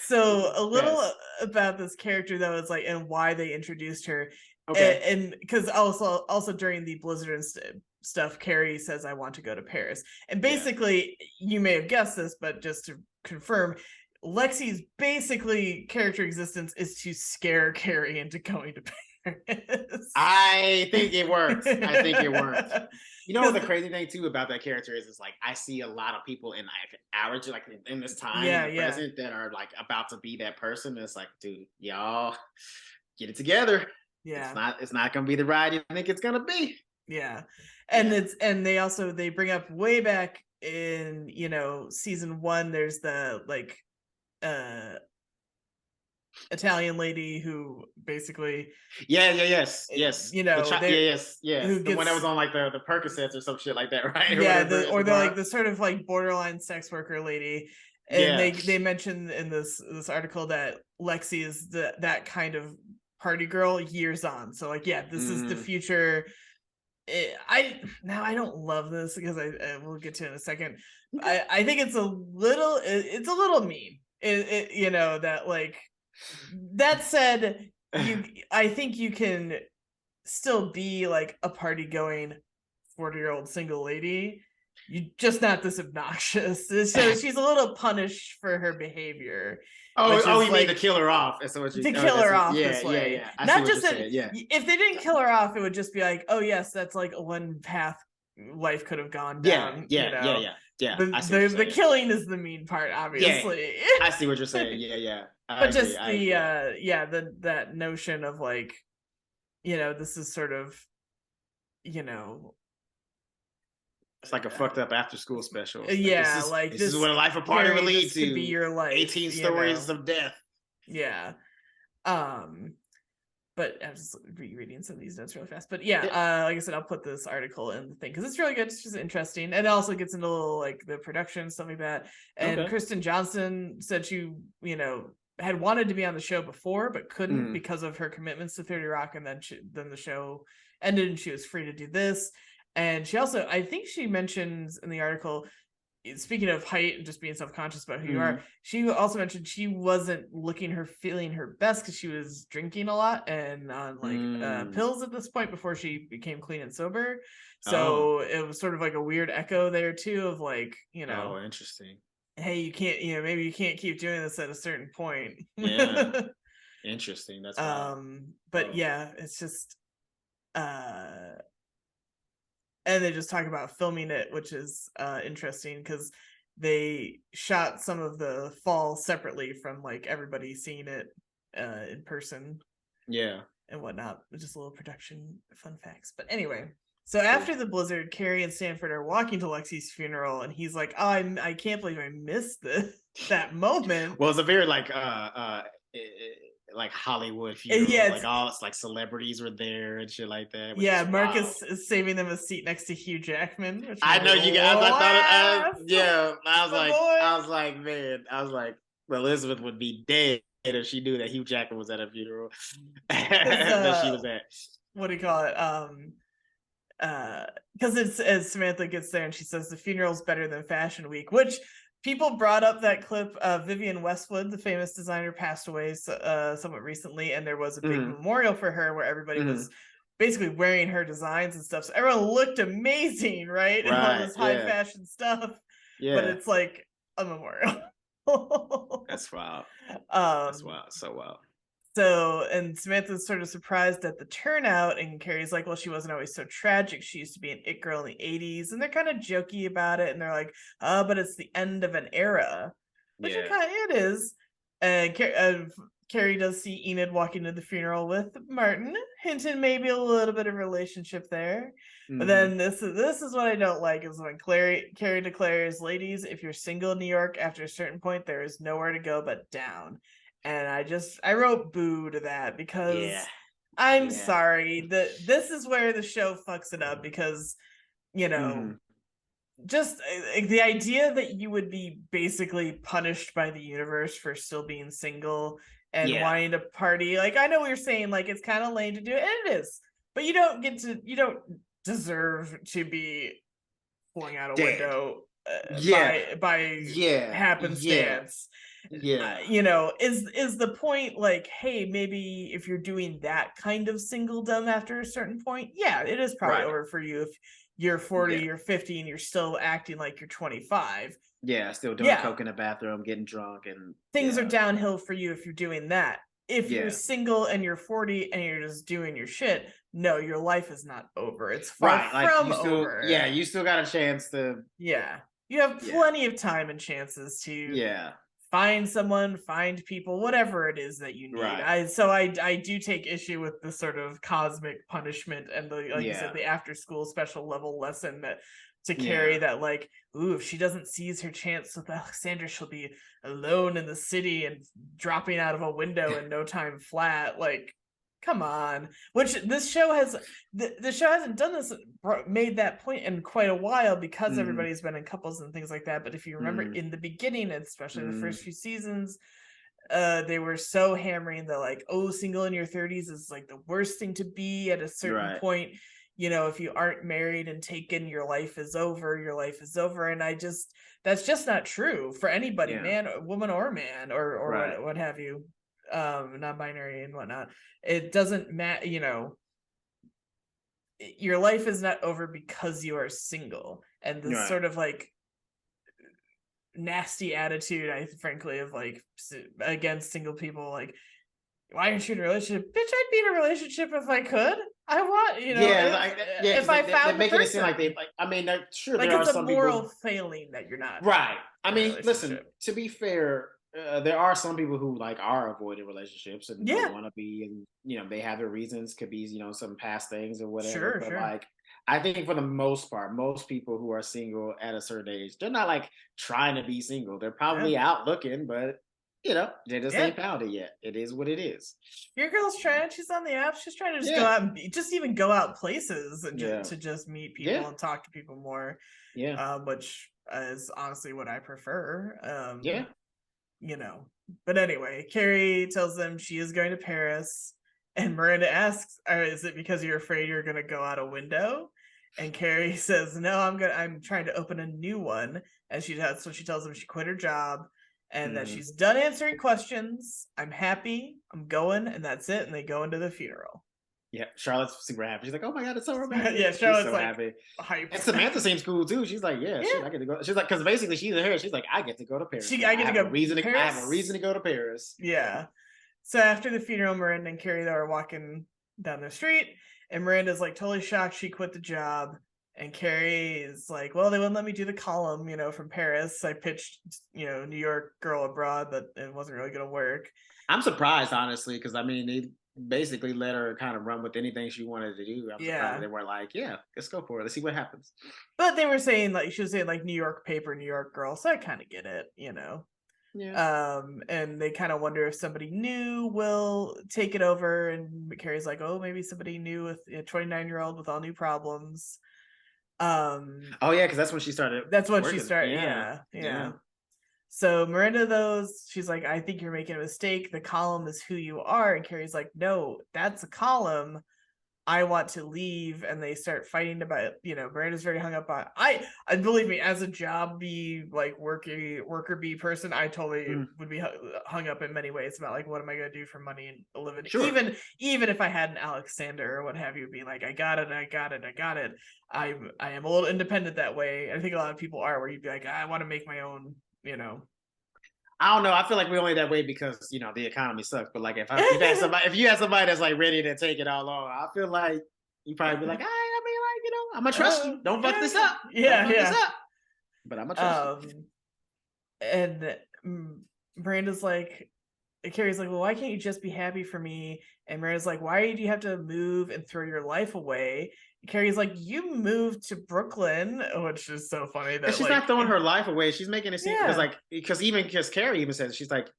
So a little about this character though is like and why they introduced her. Okay. And because also during the Blizzard and stuff, Carrie says, "I want to go to Paris." And basically, you may have guessed this, but just to confirm, Lexi's basically character existence is to scare Carrie into going to Paris. I think it works. You know what the crazy thing too about that character is like I see a lot of people in like our like in this time in the present that are like about to be that person. It's like, dude, y'all get it together. Yeah, it's not gonna be the ride you think it's gonna be. Yeah, and they bring up way back in, you know, season 1, there's the like Italian lady who basically yes you know, who the one that gets was on like the Percocets or some shit like that, right? Or yeah, whatever or they're like the sort of like borderline sex worker lady, and yeah. they mentioned in this article that Lexi is that kind of party girl years on. So like, yeah, this is the future. I don't love this because I will get to it in a second. I think it's a little mean. You know, that like, that said, I think you can still be like a party going 40-year-old single lady. You just not this obnoxious. So she's a little punished for her behavior. Oh, you like, mean to kill her off? So what you to kill her off yeah, this way. yeah. I Not see what just you're that. saying. Yeah. If they didn't kill her off, it would just be like, oh yes, that's like one path life could have gone down. Yeah. The killing is the mean part, obviously. Yeah, I see what you're saying. Yeah. But just that notion of like, you know, this is sort of, you know, it's like a fucked up after school special. Yeah, this is what a life of party will lead to. Could be your life. 18 stories of death. Yeah. But I'm just rereading some of these notes really fast. But yeah, like I said, I'll put this article in the thing because it's really good. It's just interesting. And it also gets into a little, like, the production, stuff like that. And Kristen Johnson said she, you know, had wanted to be on the show before, but couldn't because of her commitments to 30 Rock. And then the show ended and she was free to do this. And she also, I think she mentions in the article, speaking of height and just being self-conscious about who you are, she also mentioned she wasn't feeling her best because she was drinking a lot and on like pills at this point before she became clean and sober. So it was sort of like a weird echo there too of like, you know, interesting. Hey, you can't, you know, maybe you can't keep doing this at a certain point. Yeah. Interesting. That's but yeah, it's just and they just talk about filming it, which is interesting because they shot some of the fall separately from like everybody seeing it in person. Yeah. And whatnot. Just a little production fun facts. But anyway, so after the blizzard, Carrie and Stanford are walking to Lexi's funeral, and he's like, "Oh, I can't believe I missed that moment." Well, it's a very like Hollywood funeral. Yeah, like all it's like celebrities were there and shit like that. Yeah, Marcus is saving them a seat next to Hugh Jackman. Which I know you guys. I was like, man, well, Elizabeth would be dead if she knew that Hugh Jackman was at a funeral that she was at. What do you call it? Because it's as Samantha gets there and she says the funeral's better than Fashion Week, which people brought up that clip of Vivienne Westwood, the famous designer, passed away somewhat recently, and there was a big memorial for her where everybody was basically wearing her designs and stuff. So everyone looked amazing, right? And all this high fashion stuff. Yeah. But it's like a memorial. That's wild. That's wild. So wild. So, and Samantha's sort of surprised at the turnout, and Carrie's like, well, she wasn't always so tragic. She used to be an it girl in the 80s, and they're kind of jokey about it, and they're like, oh, but it's the end of an era, which it is. And Carrie does see Enid walking to the funeral with Martin, hinting maybe a little bit of relationship there. But then this is what I don't like, is when Carrie declares, ladies, if you're single in New York after a certain point, there is nowhere to go but down. And I wrote boo to that because I'm sorry that this is where the show fucks it up, because, you know, just the idea that you would be basically punished by the universe for still being single and wanting to party. Like, I know we were saying like it's kind of lame to do it, and it is, but you don't deserve to be pulling out a window by happenstance. You know, is the point like, hey, maybe if you're doing that kind of singledom after a certain point, it is probably over for you if you're 40 you're 50 and you're still acting like you're 25. Still doing coke in the bathroom, getting drunk, and things are downhill for you if you're doing that. If you're single and you're 40 and you're just doing your shit, no, your life is not over. It's far from over. You still got a chance to you have plenty of time and chances to find someone, find people, whatever it is that you need. I do take issue with the sort of cosmic punishment and the you said, the after school special level lesson that to Carrie that like, ooh, if she doesn't seize her chance with Aleksander, she'll be alone in the city and dropping out of a window in no time flat. Like, come on. Which this show has, the show hasn't done this, made that point in quite a while because everybody's been in couples and things like that. But if you remember in the beginning, especially the first few seasons, they were so hammering the like, oh, single in your 30s is like the worst thing to be at a certain point. You know, if you aren't married and taken, your life is over. And that's just not true for anybody, man, woman or man, or what have you, non-binary and whatnot. It doesn't matter, you know, your life is not over because you are single. And this sort of like nasty attitude, I frankly, of like against single people, like, why aren't you in a relationship? Bitch, I'd be in a relationship if I could. I want, you know, if I found making it seem like they like. I mean, sure, like there it's are some moral people failing that you're not I mean, listen. To be fair, there are some people who like are avoiding relationships and don't want to be, and you know, they have their reasons. Could be, you know, some past things or whatever. But like, I think for the most part, most people who are single at a certain age, they're not like trying to be single. They're probably out looking, but you know, they just ain't found it yet. It is what it is. Your girl's trying. She's on the app. She's trying to just go out and just even go out places and just meet people and talk to people more. Which is honestly what I prefer. You know. But anyway, Carrie tells them she is going to Paris, and Miranda asks, "Is it because you're afraid you're going to go out a window?" And Carrie says, "No, I'm trying to open a new one." And so she tells them she quit her job. And that she's done answering questions. I'm happy. I'm going, and that's it. And they go into the funeral. Yeah, Charlotte's super happy. She's like, "Oh my god, it's so romantic." Charlotte's so like happy. Hyped. And Samantha seems cool too. She's like, "Yeah, shit, I get to go." She's like, because basically she's in her. She's like, "I get to go to Paris. I have a reason to go to Paris." Yeah. So after the funeral, Miranda and Carrie are walking down the street, and Miranda's like totally shocked she quit the job. And Carrie is like, well, they wouldn't let me do the column, you know, from Paris. I pitched, you know, New York Girl Abroad, but it wasn't really going to work. I'm surprised, honestly, because I mean, they basically let her kind of run with anything she wanted to do. I'm surprised they were like, yeah, let's go for it. Let's see what happens. But they were saying, like, she was saying, like, New York paper, New York girl. So I kind of get it, you know. And they kind of wonder if somebody new will take it over. And Carrie's like, oh, maybe somebody new with a 29-year-old with all new problems. Because that's when she started. That's when she started. Yeah. So Miranda, she's like, I think you're making a mistake. The column is who you are. And Carrie's like, no, that's a column. I want to leave. And they start fighting about, you know, Miranda's very hung up on, I believe me, as a job bee, like worker bee person, I totally would be hung up in many ways about like, what am I going to do for money and a living? Even if I had an Aleksander or what have you, be like, I got it. I am a little independent that way. I think a lot of people are, where you'd be like, I want to make my own, you know. I don't know. I feel like we're only that way because, you know, the economy sucks. But like if you have somebody that's like ready to take it all on, I feel like you probably be like, I mean, like, you know, I'm gonna trust you. Don't fuck this up. This up. But I'm gonna trust you. And Miranda's like, Carrie's like, well, why can't you just be happy for me? And Miranda's like, why do you have to move and throw your life away? Carrie's like, you moved to Brooklyn, which is so funny. That she's not throwing her life away. She's making it seem because Carrie even says, she's like,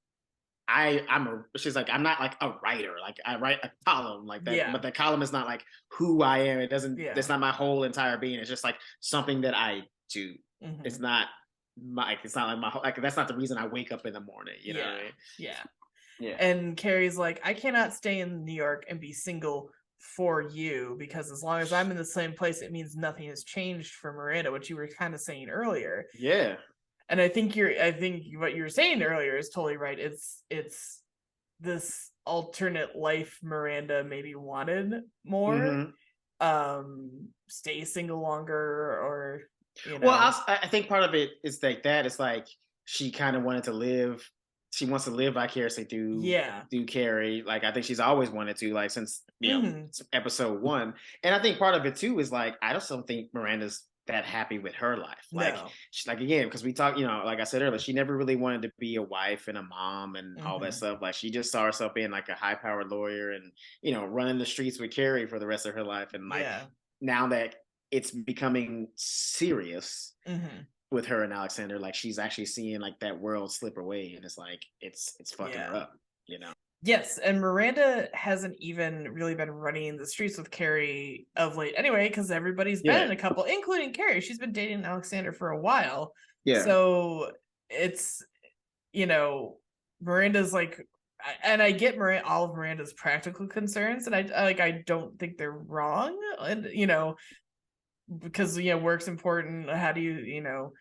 she's like, I'm not like a writer. Like I write a column like that, but the column is not like who I am. It doesn't. It's not my whole entire being. It's just like something that I do. It's not like my whole, like that's not the reason I wake up in the morning. You know what I mean? Yeah. And Carrie's like, I cannot stay in New York and be single for you, because as long as I'm in the same place, it means nothing has changed for Miranda, which you were kind of saying earlier. Yeah. And I think what you were saying earlier is totally right. It's this alternate life Miranda maybe wanted more. Stay single longer, or you know. Well, I think part of it is like that. It's like she kind of wanted to live. She wants to live vicariously through Carrie. Like I think she's always wanted to, like since episode 1. And I think part of it too is like I just don't think Miranda's that happy with her life. Like she's like, again, because we talked, you know, like I said earlier, she never really wanted to be a wife and a mom and all that stuff. Like she just saw herself being like a high-powered lawyer and, you know, running the streets with Carrie for the rest of her life. And like now that it's becoming serious Mm-hmm. with her and Aleksander. Like she's actually seeing like that world slip away, and it's like it's fucking her up, you know. Yes, and Miranda hasn't even really been running the streets with Carrie of late anyway, because everybody's been in a couple, including Carrie. She's been dating Aleksander for a while. Yeah. So it's, you know, Miranda's like, and I get all of Miranda's practical concerns, and I don't think they're wrong, and you know, because you know, work's important. How do you know,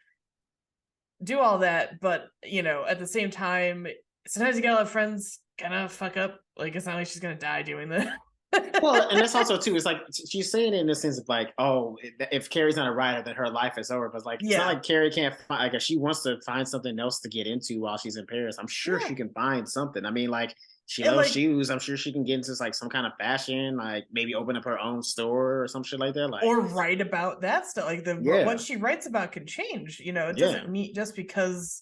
do all that? But you know, at the same time, sometimes you gotta let friends gonna fuck up. Like it's not like she's gonna die doing this. Well, and that's also too. It's like she's saying it in the sense of like, oh, if Carrie's not a writer, then her life is over. But like, it's not like Carrie can't find. Like, if she wants to find something else to get into while she's in Paris, I'm sure she can find something. I mean, like she loves shoes. I'm sure she can get into like some kind of fashion, like maybe open up her own store or some shit like that. Like, or write about that stuff. Like what she writes about can change. You know, it doesn't mean just because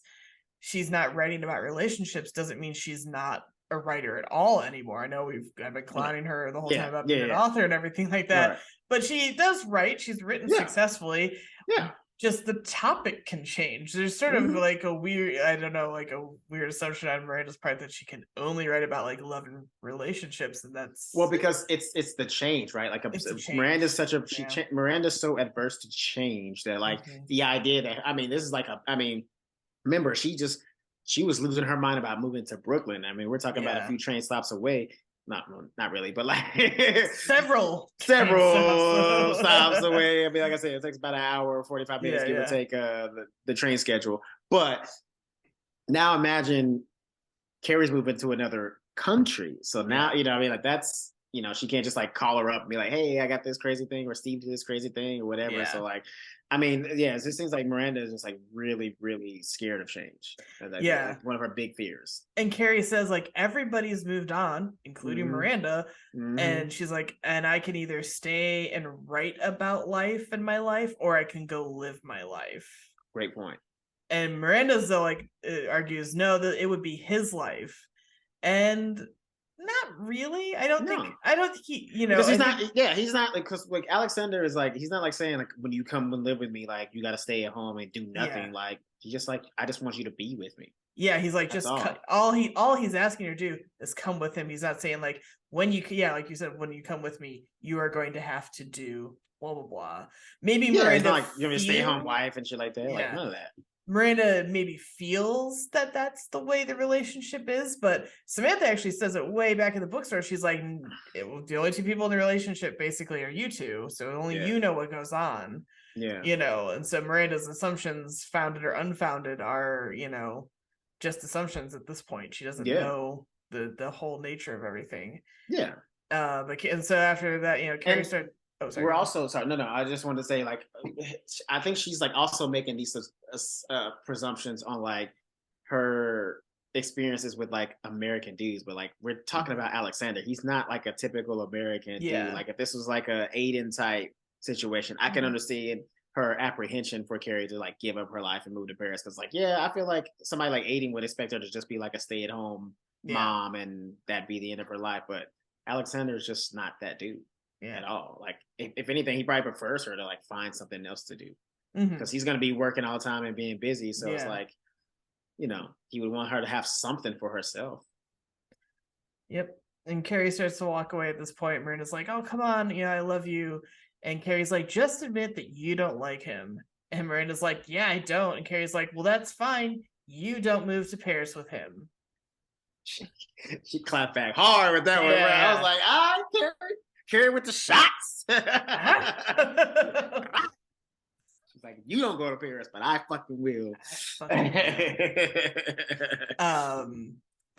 she's not writing about relationships doesn't mean she's not a writer at all anymore. I know I've been clowning her the whole time about being an author and everything like that, but she does write. She's written successfully. Just the topic can change. There's sort of like a weird, I don't know, like a weird assumption on Miranda's part that she can only write about like love and relationships, and that's because it's the change, right? Like Miranda's such a Miranda's so adverse to change that like the idea that this is like remember she was losing her mind about moving to Brooklyn. I mean, we're talking about a few train stops away. Not really, but like several stops away. I mean, like I said, it takes about an hour or 45 minutes, give or take, the train schedule. But now imagine Carrie's moving to another country. So now, like that's, she can't just like call her up and be like, hey, I got this crazy thing, or Steve did this crazy thing, or whatever. So like, it just seems like Miranda is just like really, really scared of change. Like one of her big fears. And Carrie says like everybody's moved on, including Miranda, and she's like, and I can either stay and write about life in my life, or I can go live my life. Great point. And Miranda's though argues no, that it would be his life, and not really. I don't think he, because he's not. Yeah, he's not because like Aleksander is like he's not like saying like when you come and live with me, like you got to stay at home and do nothing. Like he's just like I just want you to be with me. Yeah, he's like that's just all he's asking her to do is come with him. He's not saying like when you like you said when you come with me, you are going to have to do blah blah blah. Maybe Miranda like you're gonna stay home wife and shit like that. Like none of that. Miranda maybe feels that that's the way the relationship is, but Samantha actually says it way back in the bookstore. She's like, the only two people in the relationship basically are you two, so only you know what goes on. Yeah, and so Miranda's assumptions, founded or unfounded, are just assumptions at this point. She doesn't know the whole nature of everything. Yeah. And so after that, Carrie started. Oh, sorry. We're also sorry. No. I just wanted to say, like, I think she's like also making these presumptions on like her experiences with like American dudes, but like we're talking about Aleksander. He's not like a typical American dude. Like if this was like a Aiden type situation, I can understand her apprehension for Carrie to like give up her life and move to Paris. Because like, I feel like somebody like Aiden would expect her to just be like a stay-at-home mom and that'd be the end of her life. But Aleksander is just not that dude. At all. Like if anything, he probably prefers her to like find something else to do because he's going to be working all the time and being busy. So it's like, he would want her to have something for herself. Yep. And Carrie starts to walk away at this point. Miranda's like, oh, come on. I love you. And Carrie's like, just admit that you don't like him. And Miranda's like, yeah, I don't. And Carrie's like, well, that's fine. You don't move to Paris with him. She clapped back hard with that one. Right? I was like, Carrie with the shots. She's like, you don't go to Paris, but I fucking will.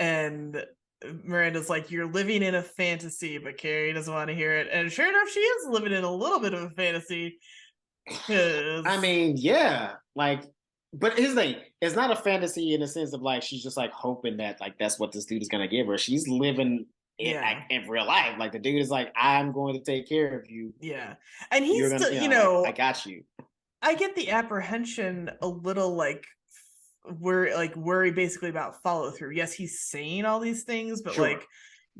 And Miranda's like, you're living in a fantasy, but Carrie doesn't want to hear it. And sure enough, she is living in a little bit of a fantasy. I mean, like, but here's the thing, it's not a fantasy in the sense of like she's just like hoping that like that's what this dude is gonna give her. She's living in real life. Like the dude is like, I'm going to take care of you. Yeah. And he's still, I got you. I get the apprehension a little like worry basically about follow through. Yes, he's saying all these things, but like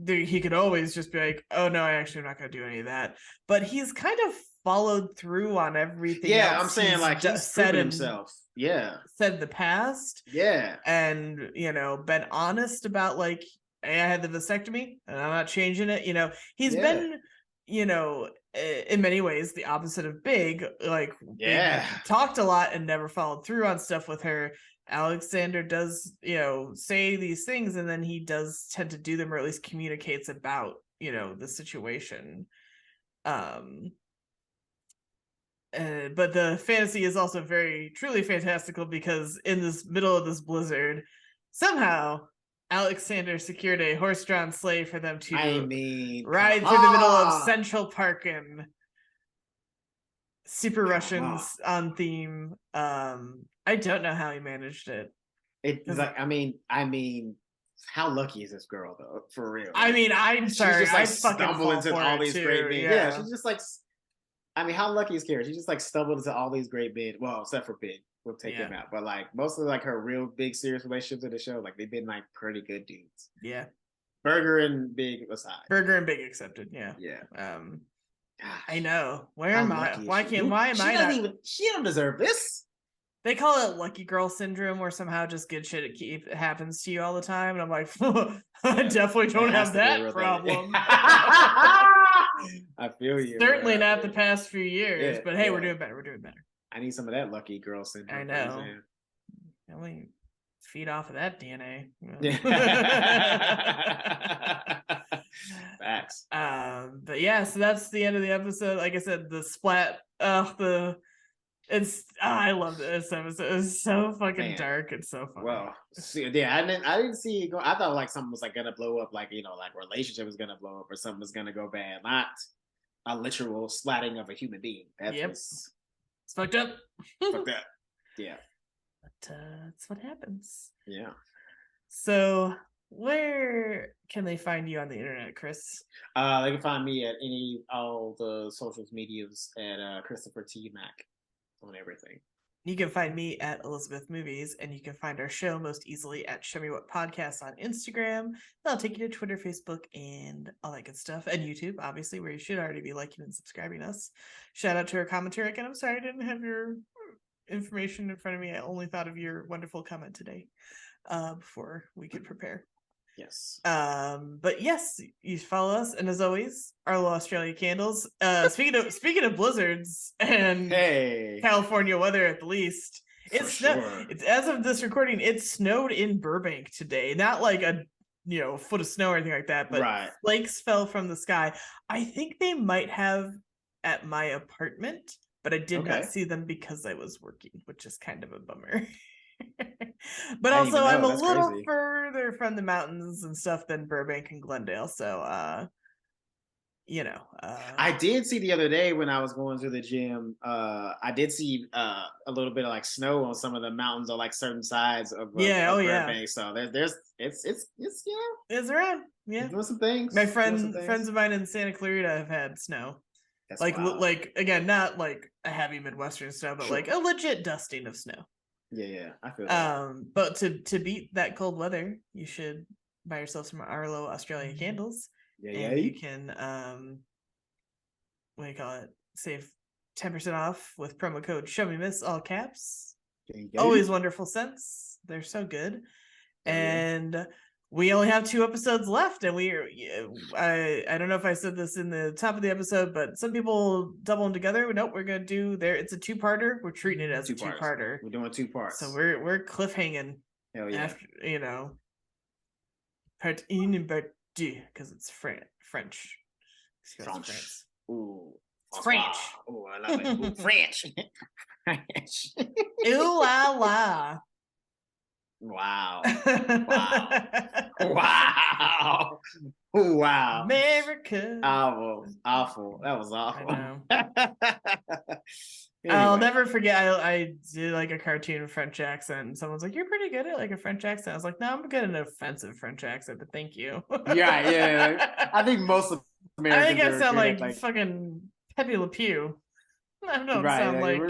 he could always just be like, oh no, I actually am not going to do any of that. But he's kind of followed through on everything. Yeah, I'm saying like he's proven himself. Yeah, said in the past. Yeah, and been honest about like, hey, I had the vasectomy and I'm not changing it. He's been in many ways the opposite of Big. Like, Big talked a lot and never followed through on stuff with her. Aleksander does say these things, and then he does tend to do them, or at least communicates about the situation. But the fantasy is also very truly fantastical, because in this middle of this blizzard, somehow Aleksander secured a horse-drawn sleigh for them to ride through the middle of Central Park in Super Russians on theme. I don't know how he managed it. It's like, I mean, how lucky is this girl though? For real. I'm sorry. She's just like stumbled into all these great men. Yeah, she's just like. How lucky is Carrie? She just like stumbled into all these great men. Well, except for Big, we'll take him out. But like most of like her real big serious relationships in the show, like they've been like pretty good dudes. Yeah. Burger and Big aside. Burger and Big accepted. Yeah. Yeah. Gosh, I know. Where am I? Why am I? She don't deserve this. They call it lucky girl syndrome, where somehow just good shit happens to you all the time. And I'm like, I definitely don't have that problem. I feel you. Certainly not the past few years, but hey, we're doing better. We're doing better. I need some of that lucky girl syndrome. I know. Let me feed off of that DNA. Facts. But yeah, so that's the end of the episode. Like I said, the splat. I love this episode. It's so fucking dark. It's so funny. Well, I didn't see it go. I thought like something was like gonna blow up, like like relationship was gonna blow up or something was gonna go bad. Not a literal splatting of a human being. It's fucked up. Fucked up. Yeah. But that's what happens. Yeah. So where can they find you on the internet, Chris? They can find me at all the social medias at Christopher T. Mack. On everything. You can find me at Elizabeth Movies, and you can find our show most easily at Show Me What Podcast on Instagram. That'll take you to Twitter, Facebook, and all that good stuff, and YouTube, obviously, where you should already be liking and subscribing us. Shout out to our commentary. Again, I'm sorry I didn't have your information in front of me. I only thought of your wonderful comment today before we could prepare. Yes. But yes, you follow us, and as always, Arlo Australia candles. Speaking of blizzards and California weather, at the least, it's as of this recording, it snowed in Burbank today. Not like a foot of snow or anything like that, but flakes fell from the sky. I think they might have at my apartment, but I did not see them because I was working, which is kind of a bummer. But also I'm a little further from the mountains and stuff than Burbank and Glendale, so I did see the other day when I was going to the gym, I did see a little bit of like snow on some of the mountains on like certain sides of Burbank. So there's it's it's around. Yeah, doing some things. My friends of mine in Santa Clarita have had snow. That's like again, not like a heavy Midwestern snow, but like a legit dusting of snow. Yeah, I feel that. But to beat that cold weather, you should buy yourself some Arlo Australia candles. And you can what do you call it? Save 10% off with promo code ShowMeMiss, all caps. Always wonderful scents. They're so good. And we only have 2 episodes left, and I don't know if I said this in the top of the episode, but some people double them together. Nope, we're gonna do it's a 2-parter. We're treating it as a 2-parter. We're doing 2 parts. So we're cliffhanging. Hell yeah. After part 1 and part 2, because it's French. French. Ooh. It's French. Ooh, I love it. Ooh, French. French. Ooh la la. Wow. Wow. Wow. America. Awful. That was awful. I'll never forget. I did like a cartoon French accent, and someone's like, "You're pretty good at like a French accent." I was like, "No, I'm good at an offensive French accent, but thank you." Yeah. I think most of Americans. I think I sound like fucking Pepe Le Pew. I don't sound like.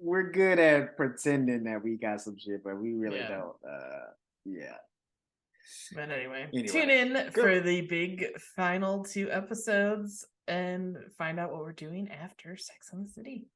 We're good at pretending that we got some shit, but we really don't. Yeah. But anyway, tune in for the big final 2 episodes and find out what we're doing after Sex and the City.